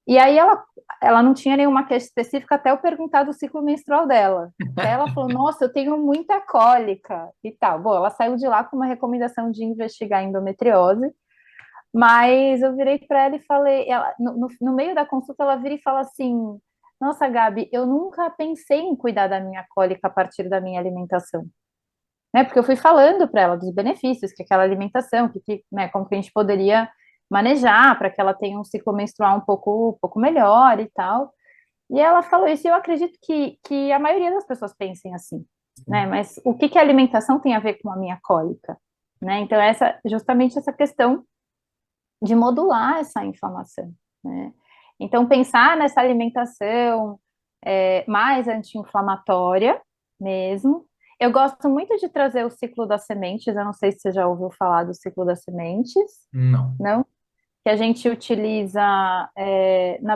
E aí ela não tinha nenhuma queixa específica até eu perguntar do ciclo menstrual dela. Que aí ela falou, nossa, eu tenho muita cólica e tal. Bom, ela saiu de lá com uma recomendação de investigar endometriose, mas eu virei para ela e falei, no meio da consulta, ela vira e fala assim: Nossa, Gabi, eu nunca pensei em cuidar da minha cólica a partir da minha alimentação. Né? Porque eu fui falando para ela dos benefícios que aquela alimentação, né, como que a gente poderia manejar para que ela tenha um ciclo menstrual um pouco melhor e tal. E ela falou isso, e eu acredito que a maioria das pessoas pensem assim, né? Mas o que que a alimentação tem a ver com a minha cólica? Né? Então, justamente essa questão de modular essa inflamação, né? Então, pensar nessa alimentação mais anti-inflamatória mesmo. Eu gosto muito de trazer o ciclo das sementes, eu não sei se você já ouviu falar do ciclo das sementes, Não. não? Que a gente utiliza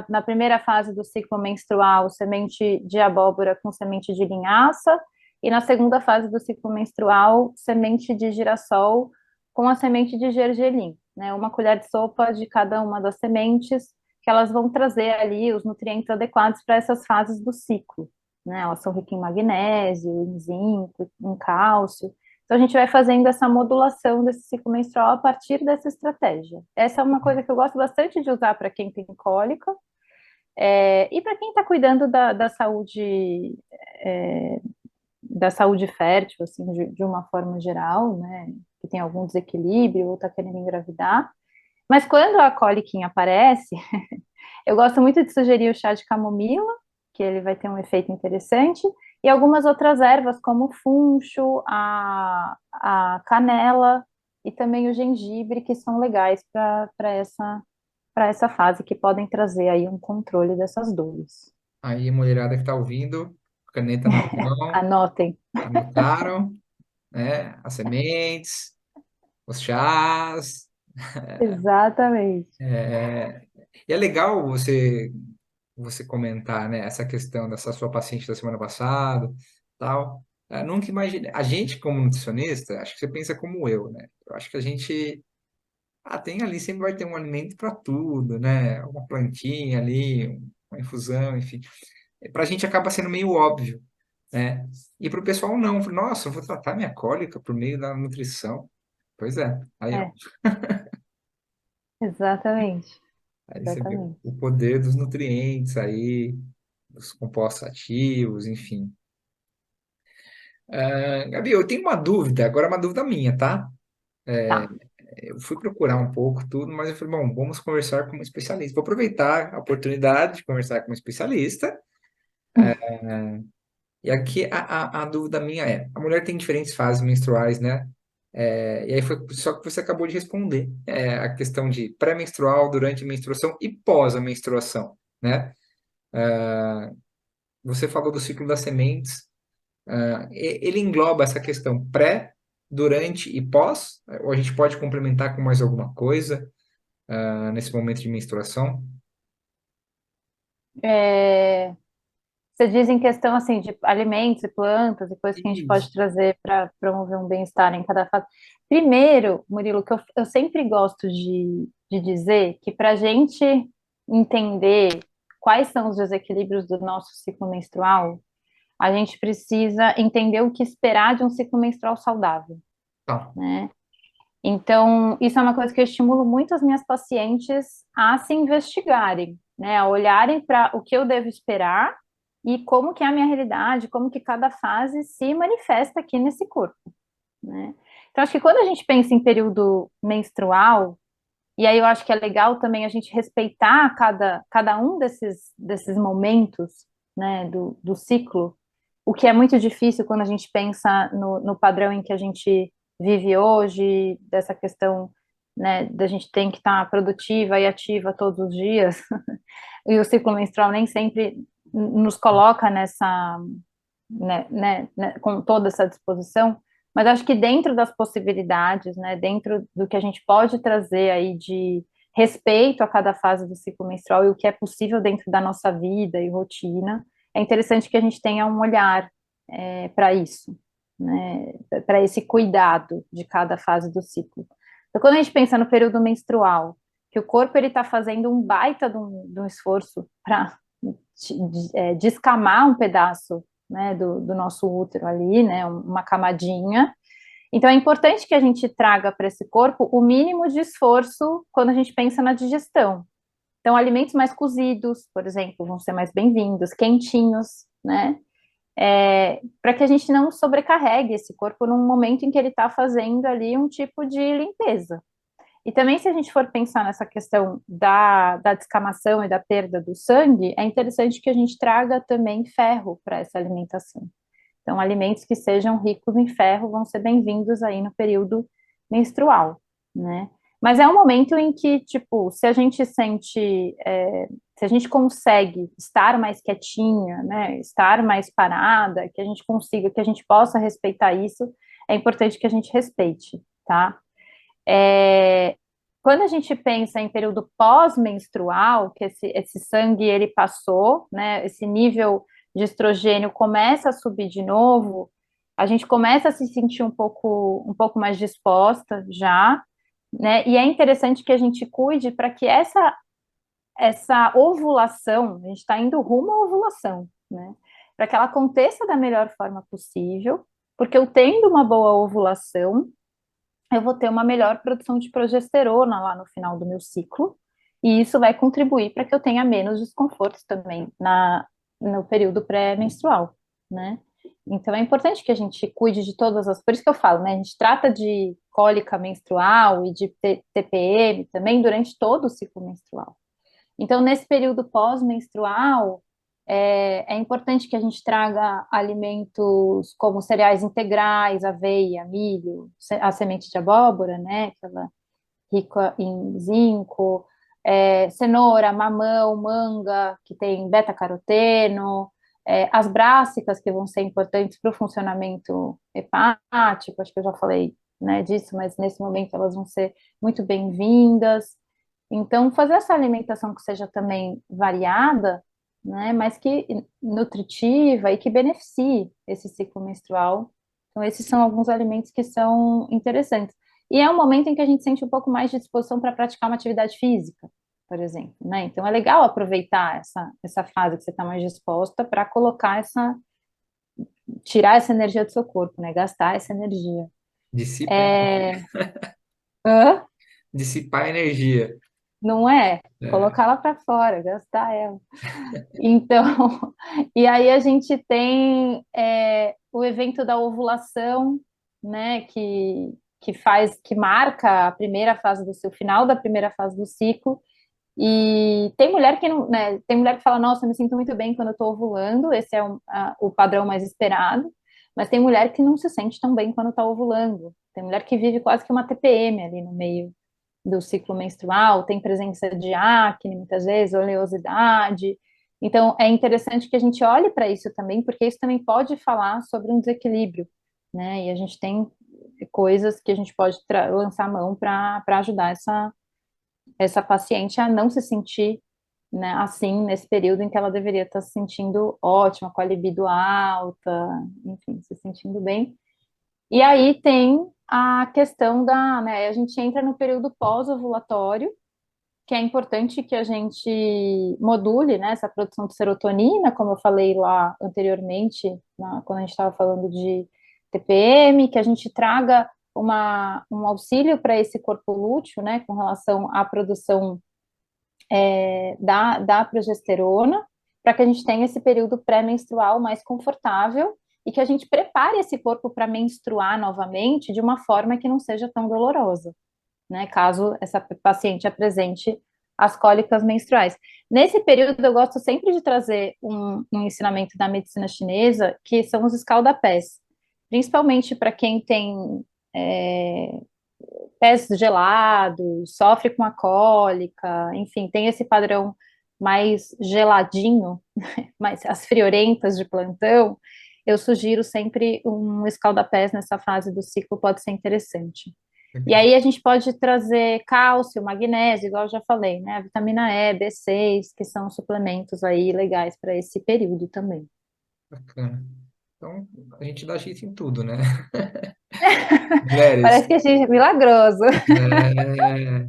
na primeira fase do ciclo menstrual, semente de abóbora com semente de linhaça, e na segunda fase do ciclo menstrual, semente de girassol com a semente de gergelim, né? Uma colher de sopa de cada uma das sementes, que elas vão trazer ali os nutrientes adequados para essas fases do ciclo, né? Elas são ricas em magnésio, em zinco, em cálcio. Então, a gente vai fazendo essa modulação desse ciclo menstrual a partir dessa estratégia. Essa é uma coisa que eu gosto bastante de usar para quem tem cólica, e para quem está cuidando da saúde fértil, assim, de uma forma geral, né, que tem algum desequilíbrio ou está querendo engravidar. Mas quando a coliquinha aparece, eu gosto muito de sugerir o chá de camomila, que ele vai ter um efeito interessante, e algumas outras ervas, como o funcho, a canela e também o gengibre, que são legais para essa fase, que podem trazer aí um controle dessas dores. Aí, mulherada que tá ouvindo, caneta na mão, Anotem. anotaram, né? As sementes, os chás. Exatamente. É, e é legal você comentar, né, essa questão dessa sua paciente da semana passada, tal. Nunca imaginei. A gente, como nutricionista, acho que você pensa como eu, né? Eu acho que a gente tem ali, sempre vai ter um alimento para tudo, né? Uma plantinha ali, uma infusão, enfim. Para a gente acaba sendo meio óbvio, né? E para o pessoal não. Nossa, eu vou tratar minha cólica por meio da nutrição. Pois é, aí, ó. É, exatamente. Aí você vê Exatamente. o poder dos nutrientes aí, dos compostos ativos, enfim. Gabi, eu tenho uma dúvida, agora é uma dúvida minha, tá? Tá. Eu fui procurar um pouco tudo, mas eu falei, bom, vamos conversar com uma especialista. Vou aproveitar a oportunidade de conversar com uma especialista. E aqui a dúvida minha é, a mulher tem diferentes fases menstruais, né? E aí foi só que você acabou de responder, a questão de pré-menstrual, durante a menstruação e pós a menstruação, né? Você falou do ciclo das sementes. Ele engloba essa questão pré, durante e pós? Ou a gente pode complementar com mais alguma coisa, nesse momento de menstruação? É, você diz em questão assim de alimentos e plantas e coisas que a gente pode Isso. trazer para promover um bem-estar em cada fase. Primeiro, Murilo, que eu sempre gosto de dizer que para a gente entender quais são os desequilíbrios do nosso ciclo menstrual, a gente precisa entender o que esperar de um ciclo menstrual saudável, Tá. né? Então, isso é uma coisa que eu estimulo muito as minhas pacientes a se investigarem, né? A olharem para o que eu devo esperar e como que é a minha realidade, como que cada fase se manifesta aqui nesse corpo, né? Então, acho que quando a gente pensa em período menstrual, e aí eu acho que é legal também a gente respeitar cada um desses momentos, né, do ciclo, o que é muito difícil quando a gente pensa no padrão em que a gente vive hoje, dessa questão, né, da gente tem que estar produtiva e ativa todos os dias, e o ciclo menstrual nem sempre nos coloca com toda essa disposição, mas acho que dentro das possibilidades, né, dentro do que a gente pode trazer aí de respeito a cada fase do ciclo menstrual e o que é possível dentro da nossa vida e rotina, é interessante que a gente tenha um olhar para isso, né, para esse cuidado de cada fase do ciclo. Então, quando a gente pensa no período menstrual, que o corpo ele está fazendo um baita de um esforço para descamar um pedaço, né, do nosso útero ali, né, uma camadinha. Então é importante que a gente traga para esse corpo o mínimo de esforço quando a gente pensa na digestão. Então alimentos mais cozidos, por exemplo, vão ser mais bem-vindos, quentinhos, né? Para que a gente não sobrecarregue esse corpo num momento em que ele está fazendo ali um tipo de limpeza. E também, se a gente for pensar nessa questão da descamação e da perda do sangue, é interessante que a gente traga também ferro para essa alimentação. Então, alimentos que sejam ricos em ferro vão ser bem-vindos aí no período menstrual, né? Mas é um momento em que, tipo, se a gente sente, se a gente consegue estar mais quietinha, né, estar mais parada, que a gente consiga, que a gente possa respeitar isso, é importante que a gente respeite, tá? É, quando a gente pensa em período pós-menstrual, que esse sangue ele passou, né, esse nível de estrogênio começa a subir de novo, a gente começa a se sentir um pouco mais disposta já, né? E é interessante que a gente cuide para que essa ovulação, a gente está indo rumo à ovulação, né? Para que ela aconteça da melhor forma possível, Porque eu tendo uma boa ovulação, eu vou ter uma melhor produção de progesterona lá no final do meu ciclo, e isso vai contribuir para que eu tenha menos desconfortos também no período pré-menstrual, né? Então é importante que a gente cuide de todas as, por isso que eu falo, né? A gente trata de cólica menstrual e de TPM também durante todo o ciclo menstrual. Então, nesse período pós-menstrual, é importante que a gente traga alimentos como cereais integrais, aveia, milho, a semente de abóbora, né? Aquela rica em zinco, cenoura, mamão, manga, que tem beta-caroteno, as brássicas, que vão ser importantes para o funcionamento hepático, acho que eu já falei, né, disso, mas nesse momento elas vão ser muito bem-vindas. Então, fazer essa alimentação que seja também variada, né, mas que nutritiva e que beneficie esse ciclo menstrual. Então, esses são alguns alimentos que são interessantes. E é um momento em que a gente sente um pouco mais de disposição para praticar uma atividade física, por exemplo, né? Então, é legal aproveitar essa fase que você está mais disposta para colocar tirar essa energia do seu corpo, né? Gastar essa energia. Dissipa, É, hã? dissipar energia. Não é? É, Colocá-la para fora, gastar ela. Então, e aí a gente tem o evento da ovulação, né, que marca a primeira fase do seu final da primeira fase do ciclo. E tem mulher que não, né, tem mulher que fala, nossa, eu me sinto muito bem quando eu estou ovulando, esse é o padrão mais esperado, mas tem mulher que não se sente tão bem quando está ovulando. Tem mulher que vive quase que uma TPM ali no meio do ciclo menstrual, tem presença de acne, muitas vezes, oleosidade. Então, é interessante que a gente olhe para isso também, porque isso também pode falar sobre um desequilíbrio, né? E a gente tem coisas que a gente pode lançar a mão para ajudar essa paciente a não se sentir, né, assim nesse período em que ela deveria estar se sentindo ótima, com a libido alta, enfim, se sentindo bem. E aí tem a questão né, a gente entra no período pós-ovulatório, que é importante que a gente module, né, essa produção de serotonina, como eu falei lá anteriormente, quando a gente estava falando de TPM, que a gente traga um auxílio para esse corpo lúteo, né, com relação à produção da progesterona, para que a gente tenha esse período pré-menstrual mais confortável e que a gente prepare esse corpo para menstruar novamente de uma forma que não seja tão dolorosa, né? Caso essa paciente apresente as cólicas menstruais. Nesse período, eu gosto sempre de trazer um ensinamento da medicina chinesa, que são os escaldapés, principalmente para quem tem é, pés gelados, sofre com a cólica, enfim, tem esse padrão mais geladinho, mais as friorentas de plantão, eu sugiro sempre um escaldapés nessa fase do ciclo, pode ser interessante. E legal, aí a gente pode trazer cálcio, magnésio, igual eu já falei, né? A vitamina E, B6, que são suplementos aí legais para esse período também. bacana. Então, a gente dá jeito em tudo, né? Mulheres, Parece que a gente é milagroso. é,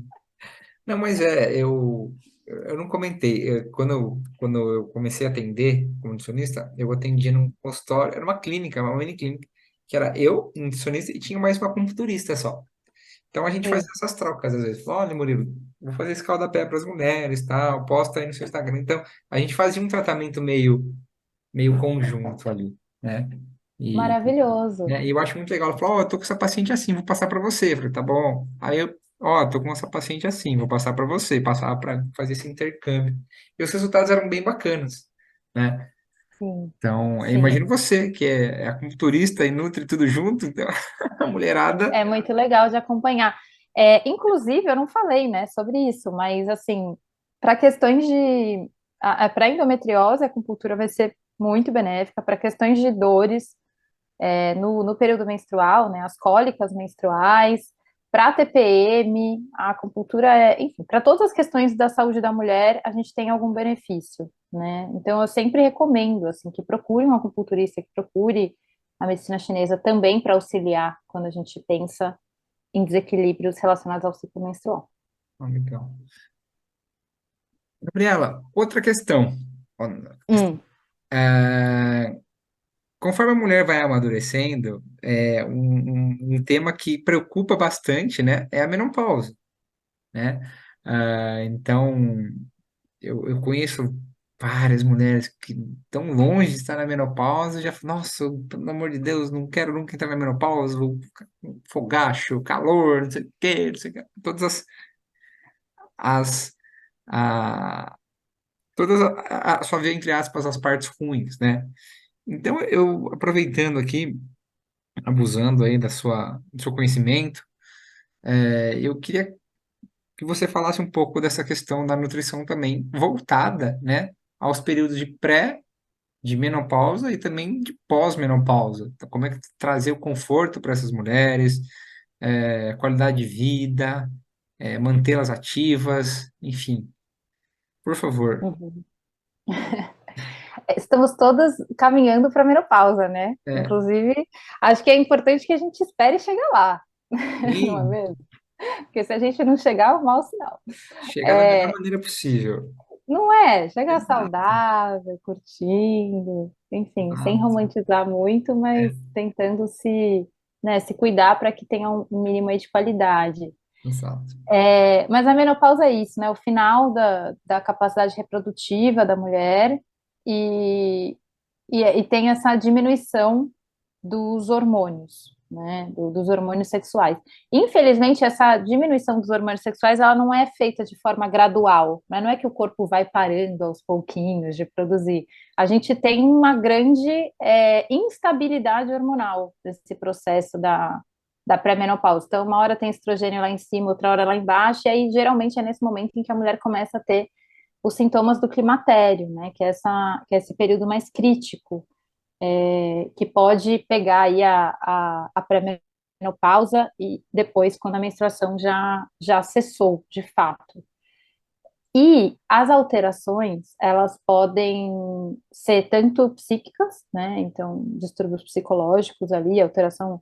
não, mas eu não comentei. Quando eu comecei a atender como nutricionista, eu atendia num consultório, era uma clínica, uma mini clínica, que era eu, um nutricionista, e tinha mais uma acupunturista só. Então a gente fazia Sim, essas trocas às vezes. Olha, Murilo, vou fazer esse calda-pé para as mulheres, tal, posta aí no seu Instagram. Então a gente fazia um tratamento meio conjunto ali, né? E, maravilhoso. né, e eu acho muito legal. Ela falou, ó, eu tô com essa paciente assim, vou passar para você. Eu falei, tá bom. Aí eu, ó, tô com essa paciente assim, vou passar para você, passar para fazer esse intercâmbio. E os resultados eram bem bacanas, né? Sim, Então, eu sim. imagino você, que é acupunturista e nutre tudo junto, então a mulherada. É muito legal de acompanhar. Inclusive, eu não falei, né, sobre isso, mas assim, para questões de para endometriose, a acupuntura vai ser muito benéfica para questões de dores no período menstrual, né, as cólicas menstruais, para TPM, a acupuntura enfim, para todas as questões da saúde da mulher, a gente tem algum benefício, né? Então, eu sempre recomendo, assim, que procure um acupunturista, que procure a medicina chinesa também para auxiliar quando a gente pensa em desequilíbrios relacionados ao ciclo menstrual. Ah, legal. Gabriela, outra questão. Ó, Hum, conforme a mulher vai amadurecendo, um tema que preocupa bastante, né, é a menopausa, né? Então, eu conheço várias mulheres que estão longe de estar na menopausa, e já falam, nossa, pelo amor de Deus, não quero nunca entrar na menopausa, vou ficar com fogacho, calor, não sei o quê, não sei o quê, as, a, só ver, entre aspas, as partes ruins, né? Então, eu, aproveitando aqui, abusando aí do seu conhecimento, eu queria que você falasse um pouco dessa questão da nutrição também, voltada, né, aos períodos de menopausa e também de pós-menopausa. Então, como é que trazer o conforto para essas mulheres, qualidade de vida, mantê-las ativas, enfim, por favor. Uhum. Estamos todas caminhando para a menopausa, né? É, Inclusive, acho que é importante que a gente espere chegar lá, não é sim, mesmo? Porque se a gente não chegar, é um mau sinal. chegar da melhor É, maneira possível. não é, chegar Exato, saudável, curtindo, enfim, sem exato, romantizar muito, mas tentando se, né, se cuidar para que tenha um mínimo aí de qualidade. exato. Mas a menopausa é isso, né? O final da capacidade reprodutiva da mulher e, e tem essa diminuição dos hormônios, né? Dos hormônios sexuais. Infelizmente, essa diminuição dos hormônios sexuais, ela não é feita de forma gradual, né? Não é que o corpo vai parando aos pouquinhos de produzir. A gente tem uma grande instabilidade hormonal nesse processo da pré-menopausa. Então, uma hora tem estrogênio lá em cima, outra hora lá embaixo, e aí geralmente é nesse momento em que a mulher começa a ter os sintomas do climatério, né? Que é esse período mais crítico, que pode pegar aí a pré-menopausa e depois quando a menstruação já cessou, de fato. E as alterações, elas podem ser tanto psíquicas, né? Então, distúrbios psicológicos ali, alteração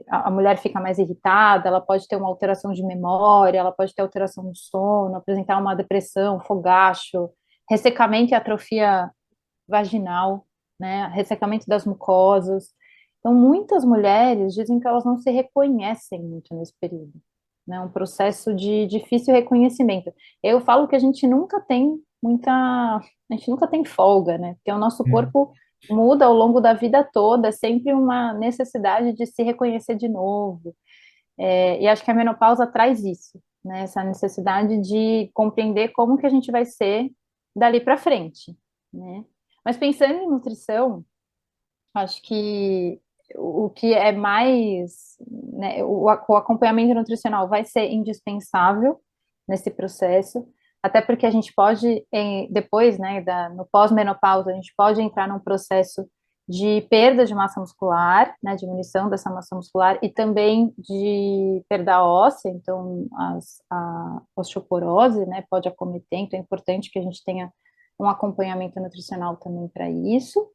a mulher fica mais irritada, ela pode ter uma alteração de memória, ela pode ter alteração do sono, apresentar uma depressão, fogacho, ressecamento e atrofia vaginal, né? Ressecamento das mucosas. Então, muitas mulheres dizem que elas não se reconhecem muito nesse período, né? Um processo de difícil reconhecimento. Eu falo que a gente nunca tem a gente nunca tem folga, né? Porque o nosso Hum. corpo muda ao longo da vida toda, é sempre uma necessidade de se reconhecer de novo. E acho que a menopausa traz isso, né? Essa necessidade de compreender como que a gente vai ser dali para frente, né? Mas pensando em nutrição, acho que o que é mais, né, o acompanhamento nutricional vai ser indispensável nesse processo, até porque a gente pode, depois, né, no pós-menopausa, a gente pode entrar num processo de perda de massa muscular, né, diminuição dessa massa muscular e também de perda óssea, então a osteoporose, né, pode acometer, então é importante que a gente tenha um acompanhamento nutricional também para isso.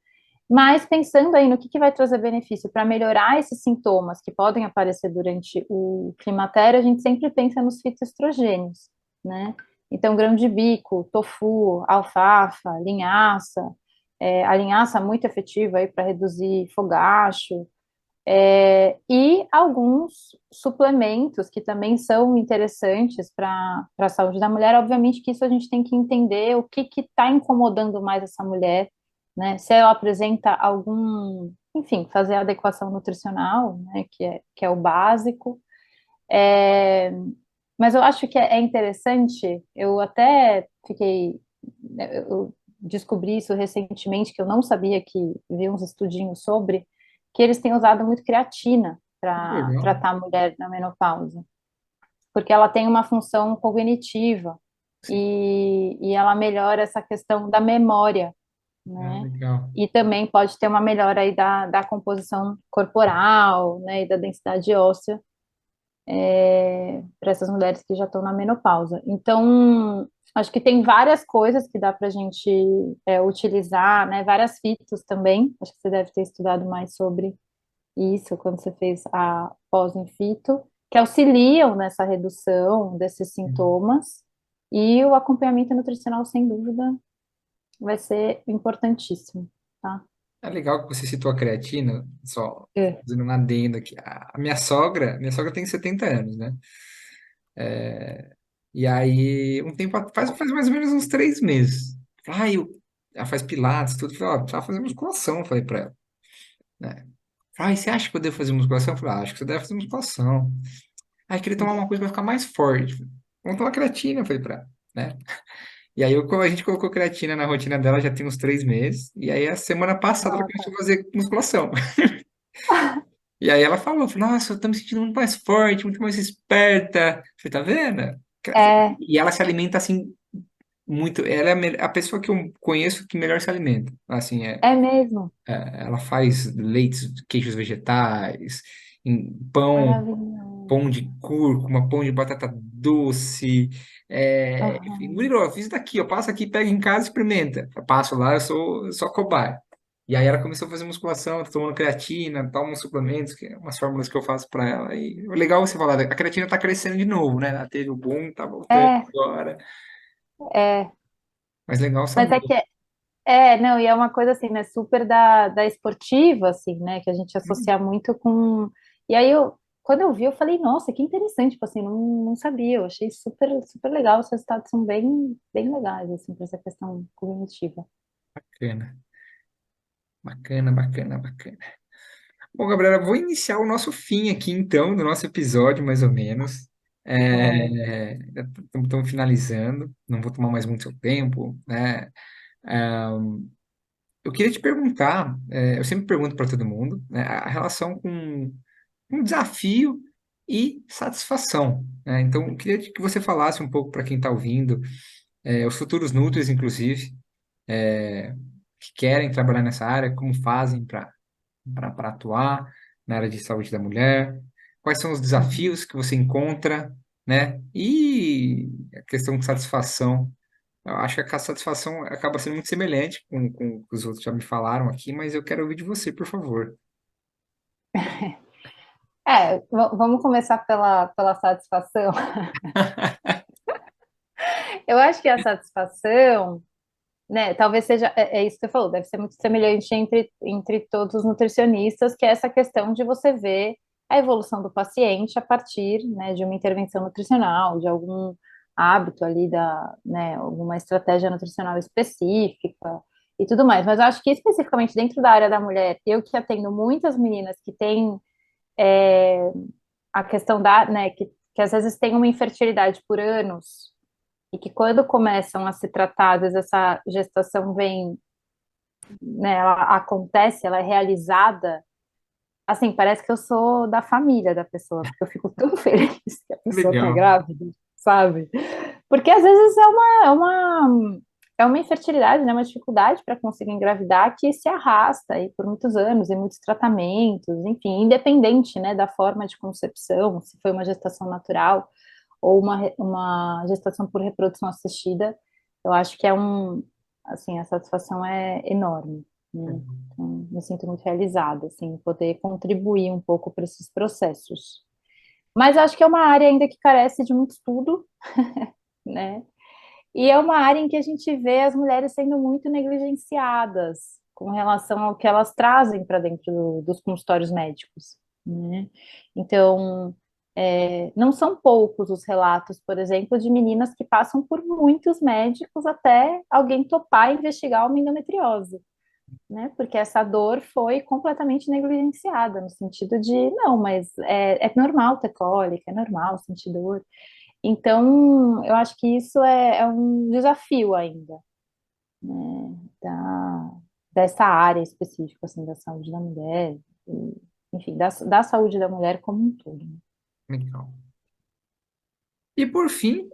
Mas pensando aí no que vai trazer benefício para melhorar esses sintomas que podem aparecer durante o climatério, a gente sempre pensa nos fitoestrogênios, né? Então, grão de bico, tofu, alfafa, linhaça, a linhaça muito efetiva aí para reduzir fogacho, e alguns suplementos que também são interessantes para a saúde da mulher. Obviamente que isso a gente tem que entender o que está incomodando mais essa mulher, né? Se ela apresenta algum, enfim, fazer a adequação nutricional, né? Que é o básico. É, mas eu acho que é interessante, eu até fiquei, eu descobri isso recentemente, que eu não sabia, que vi uns estudinhos sobre, que eles têm usado muito creatina para Legal. tratar a mulher na menopausa, porque ela tem uma função cognitiva Sim. e ela melhora essa questão da memória, Ah, né? legal. E também pode ter uma melhora aí da composição corporal, né, e da densidade óssea, para essas mulheres que já estão na menopausa. Então, acho que tem várias coisas que dá para a gente utilizar, né? Várias fitos também. Acho que você deve ter estudado mais sobre isso quando você fez a pós em fito, que auxiliam nessa redução desses sintomas. E o acompanhamento nutricional, sem dúvida, vai ser importantíssimo, tá? é legal que você citou a creatina, só É. fazendo um adendo aqui. A minha sogra tem 70 anos, né? E aí, um tempo, faz mais ou menos uns 3 meses. Ela faz pilates, tudo. Eu falei, ó, precisa fazer musculação, eu falei pra ela, né? Você acha que eu devo fazer musculação? Eu falei, acho que você deve fazer musculação. Aí, queria tomar uma coisa pra ficar mais forte. Vamos tomar creatina, eu falei pra ela, né? E aí, a gente colocou creatina na rotina dela já tem uns 3 meses. E aí, a semana passada, ela começou a fazer musculação. E aí ela falou, nossa, eu tô me sentindo muito mais forte, muito mais esperta. Você tá vendo? É, E ela se alimenta assim muito. Ela é a pessoa que eu conheço que melhor se alimenta. Assim, é mesmo. ela faz leites, queijos vegetais, pão, Maravilhoso. pão de cúrcuma, pão de batata doce. Enfim, Aham. Murilo, eu fiz daqui, eu passo aqui, pego em casa e experimenta. Eu passo lá, eu sou só cobaia. E aí ela começou a fazer musculação, tá tomando creatina, toma uns suplementos, que é umas fórmulas que eu faço pra ela. E é legal você falar, a creatina tá crescendo de novo, né? Ela teve o boom, tá voltando É, agora. é. Mas legal Mas é saber. que não, e é uma coisa assim, né, super da esportiva, assim, né, que a gente associa muito com. E aí quando eu vi, eu falei, nossa, que interessante, tipo assim, não sabia, eu achei super, super legal, os resultados são bem, bem legais, assim, para essa questão cognitiva. Bacana, bacana, bacana, bacana. Bom, Gabriela, vou iniciar o nosso fim aqui, então, do nosso episódio, mais ou menos. Vamos. Estamos finalizando, não vou tomar mais muito seu tempo, né? É, eu queria te perguntar, eu sempre pergunto para todo mundo, né, a relação com um desafio e satisfação, né? Então, eu queria que você falasse um pouco para quem está ouvindo, os futuros núcleos, inclusive, que querem trabalhar nessa área, como fazem para atuar na área de saúde da mulher, quais são os Uhum. desafios que você encontra, né? E a questão de satisfação. Eu acho que a satisfação acaba sendo muito semelhante com o que os outros já me falaram aqui, mas eu quero ouvir de você, por favor. Vamos começar pela satisfação. Eu acho que a satisfação, né, talvez seja, é isso que você falou, deve ser muito semelhante entre todos os nutricionistas, que é essa questão de você ver a evolução do paciente a partir, né, de uma intervenção nutricional, de algum hábito ali né, alguma estratégia nutricional específica e tudo mais. Mas eu acho que especificamente dentro da área da mulher, eu que atendo muitas meninas que têm a questão né, que às vezes têm uma infertilidade por anos e que quando começam a se tratar, às vezes essa gestação vem, né, ela acontece, ela é realizada, assim, parece que eu sou da família da pessoa, porque eu fico tão feliz que a pessoa está Legal. grávida, sabe? Porque às vezes é uma infertilidade, né, uma dificuldade para conseguir engravidar que se arrasta aí por muitos anos e muitos tratamentos, enfim, independente, né, da forma de concepção, se foi uma gestação natural ou uma gestação por reprodução assistida, eu acho que assim, a satisfação é enorme, né? Então, me sinto muito realizada, assim, em poder contribuir um pouco para esses processos. Mas acho que é uma área ainda que carece de muito estudo, né? E é uma área em que a gente vê as mulheres sendo muito negligenciadas com relação ao que elas trazem para dentro dos consultórios médicos, né? Então, não são poucos os relatos, por exemplo, de meninas que passam por muitos médicos até alguém topar investigar uma endometriose, né? Porque essa dor foi completamente negligenciada, no sentido de, não, mas é normal ter cólica, é normal sentir dor. Então, eu acho que isso é um desafio ainda, né, dessa área específica, assim, da saúde da mulher, enfim, da saúde da mulher como um todo, né? Legal. E por fim,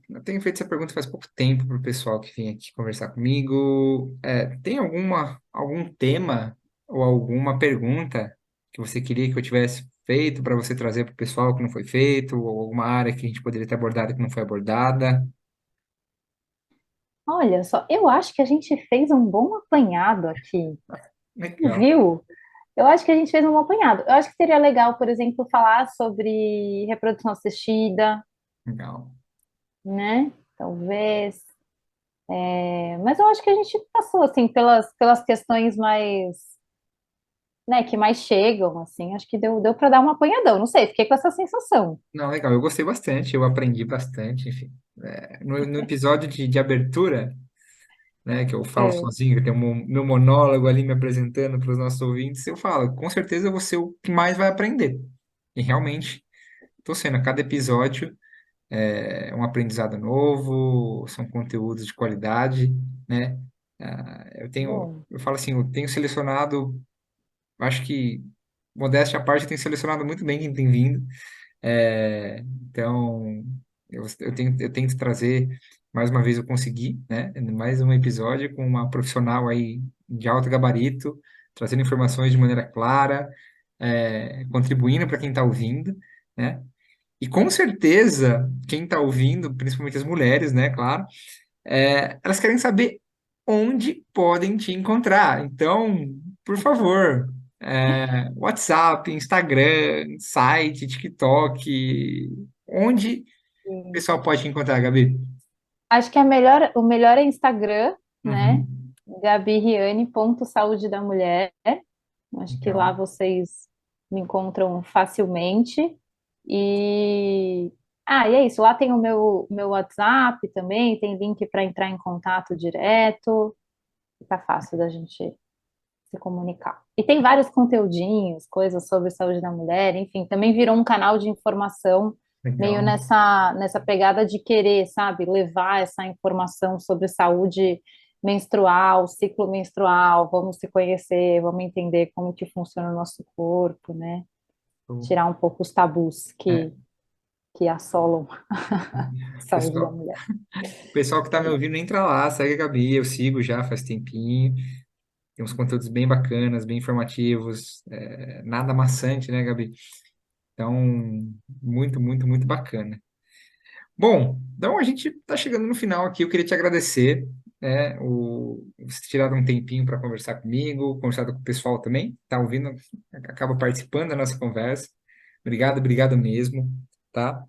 eu tenho feito essa pergunta faz pouco tempo para o pessoal que vem aqui conversar comigo. Tem algum tema ou alguma pergunta que você queria que eu tivesse feito para você trazer para o pessoal que não foi feito, ou alguma área que a gente poderia ter abordado que não foi abordada? Olha só, eu acho que a gente fez um bom apanhado aqui, Legal, viu? Eu acho que a gente fez um bom apanhado. Eu acho que seria legal, por exemplo, falar sobre reprodução assistida, legal. né? Talvez. Mas eu acho que a gente passou, assim, pelas questões mais, né, que mais chegam, assim, acho que deu para dar um apanhadão, não sei, fiquei com essa sensação. Não, legal, eu gostei bastante, eu aprendi bastante, enfim. No episódio de abertura, né, que eu falo É, sozinho, que tem meu monólogo ali me apresentando para os nossos ouvintes, eu falo, com certeza eu vou ser o que mais vai aprender. E realmente, estou sendo, a cada episódio é um aprendizado novo, são conteúdos de qualidade, né? bom, Eu falo assim, eu tenho selecionado, acho que, modéstia à parte, eu tenho selecionado muito bem quem tem vindo. Então, eu tento trazer, mais uma vez eu consegui, né? Mais um episódio com uma profissional aí de alto gabarito, trazendo informações de maneira clara, contribuindo para quem está ouvindo, né? E com certeza, quem está ouvindo, principalmente as mulheres, né? Claro, elas querem saber onde podem te encontrar. Então, por favor, WhatsApp, Instagram, site, TikTok, onde o sim. pessoal pode te encontrar, Gabi? Acho que o melhor é Instagram, né? Uhum. Gabiriane.saúde da mulher. Acho que lá Legal. vocês me encontram facilmente. E, e é isso. Lá tem o meu WhatsApp também, tem link para entrar em contato direto. Fica fácil da gente se comunicar. E tem vários conteúdinhos, coisas sobre saúde da mulher, enfim, também virou um canal de informação meio Legal. nessa pegada de querer, sabe, levar essa informação sobre saúde menstrual, ciclo menstrual, vamos se conhecer, vamos entender como que funciona o nosso corpo, né? Show. Tirar um pouco os tabus É, que assolam a saúde da pessoal, mulher. o pessoal que está me ouvindo, entra lá, segue a Gabi, eu sigo já faz tempinho. Tem uns conteúdos bem bacanas, bem informativos, nada maçante, né, Gabi? Então, muito, muito, muito bacana. Bom, então a gente está chegando no final aqui. Eu queria te agradecer, né, você ter tirado um tempinho para conversar comigo, conversar com o pessoal também, tá ouvindo, acaba participando da nossa conversa. Obrigado, obrigado mesmo, tá?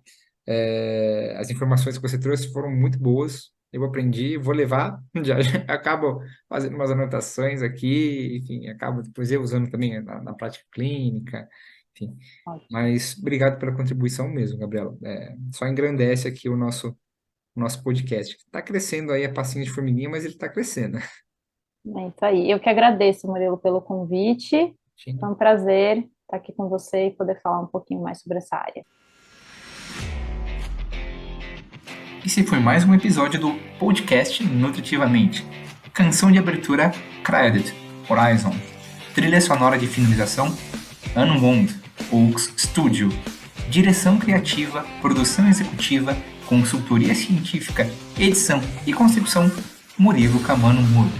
As informações que você trouxe foram muito boas. Eu aprendi, vou levar, já acabo fazendo umas anotações aqui, enfim, acabo depois eu usando também na prática clínica, enfim. Ótimo. Mas obrigado pela contribuição mesmo, Gabriela. Só engrandece aqui o nosso podcast, que está crescendo aí a passinho de formiguinha, mas ele está crescendo. É isso aí. Eu que agradeço, Murilo, pelo convite. Foi um prazer estar aqui com você e poder falar um pouquinho mais sobre essa área. Esse foi mais um episódio do podcast Nutritivamente. Canção de abertura Credit, Horizon. Trilha sonora de finalização Unwound, Oaks Studio. Direção criativa, produção executiva, consultoria científica, edição e concepção Murilo Camano Muro.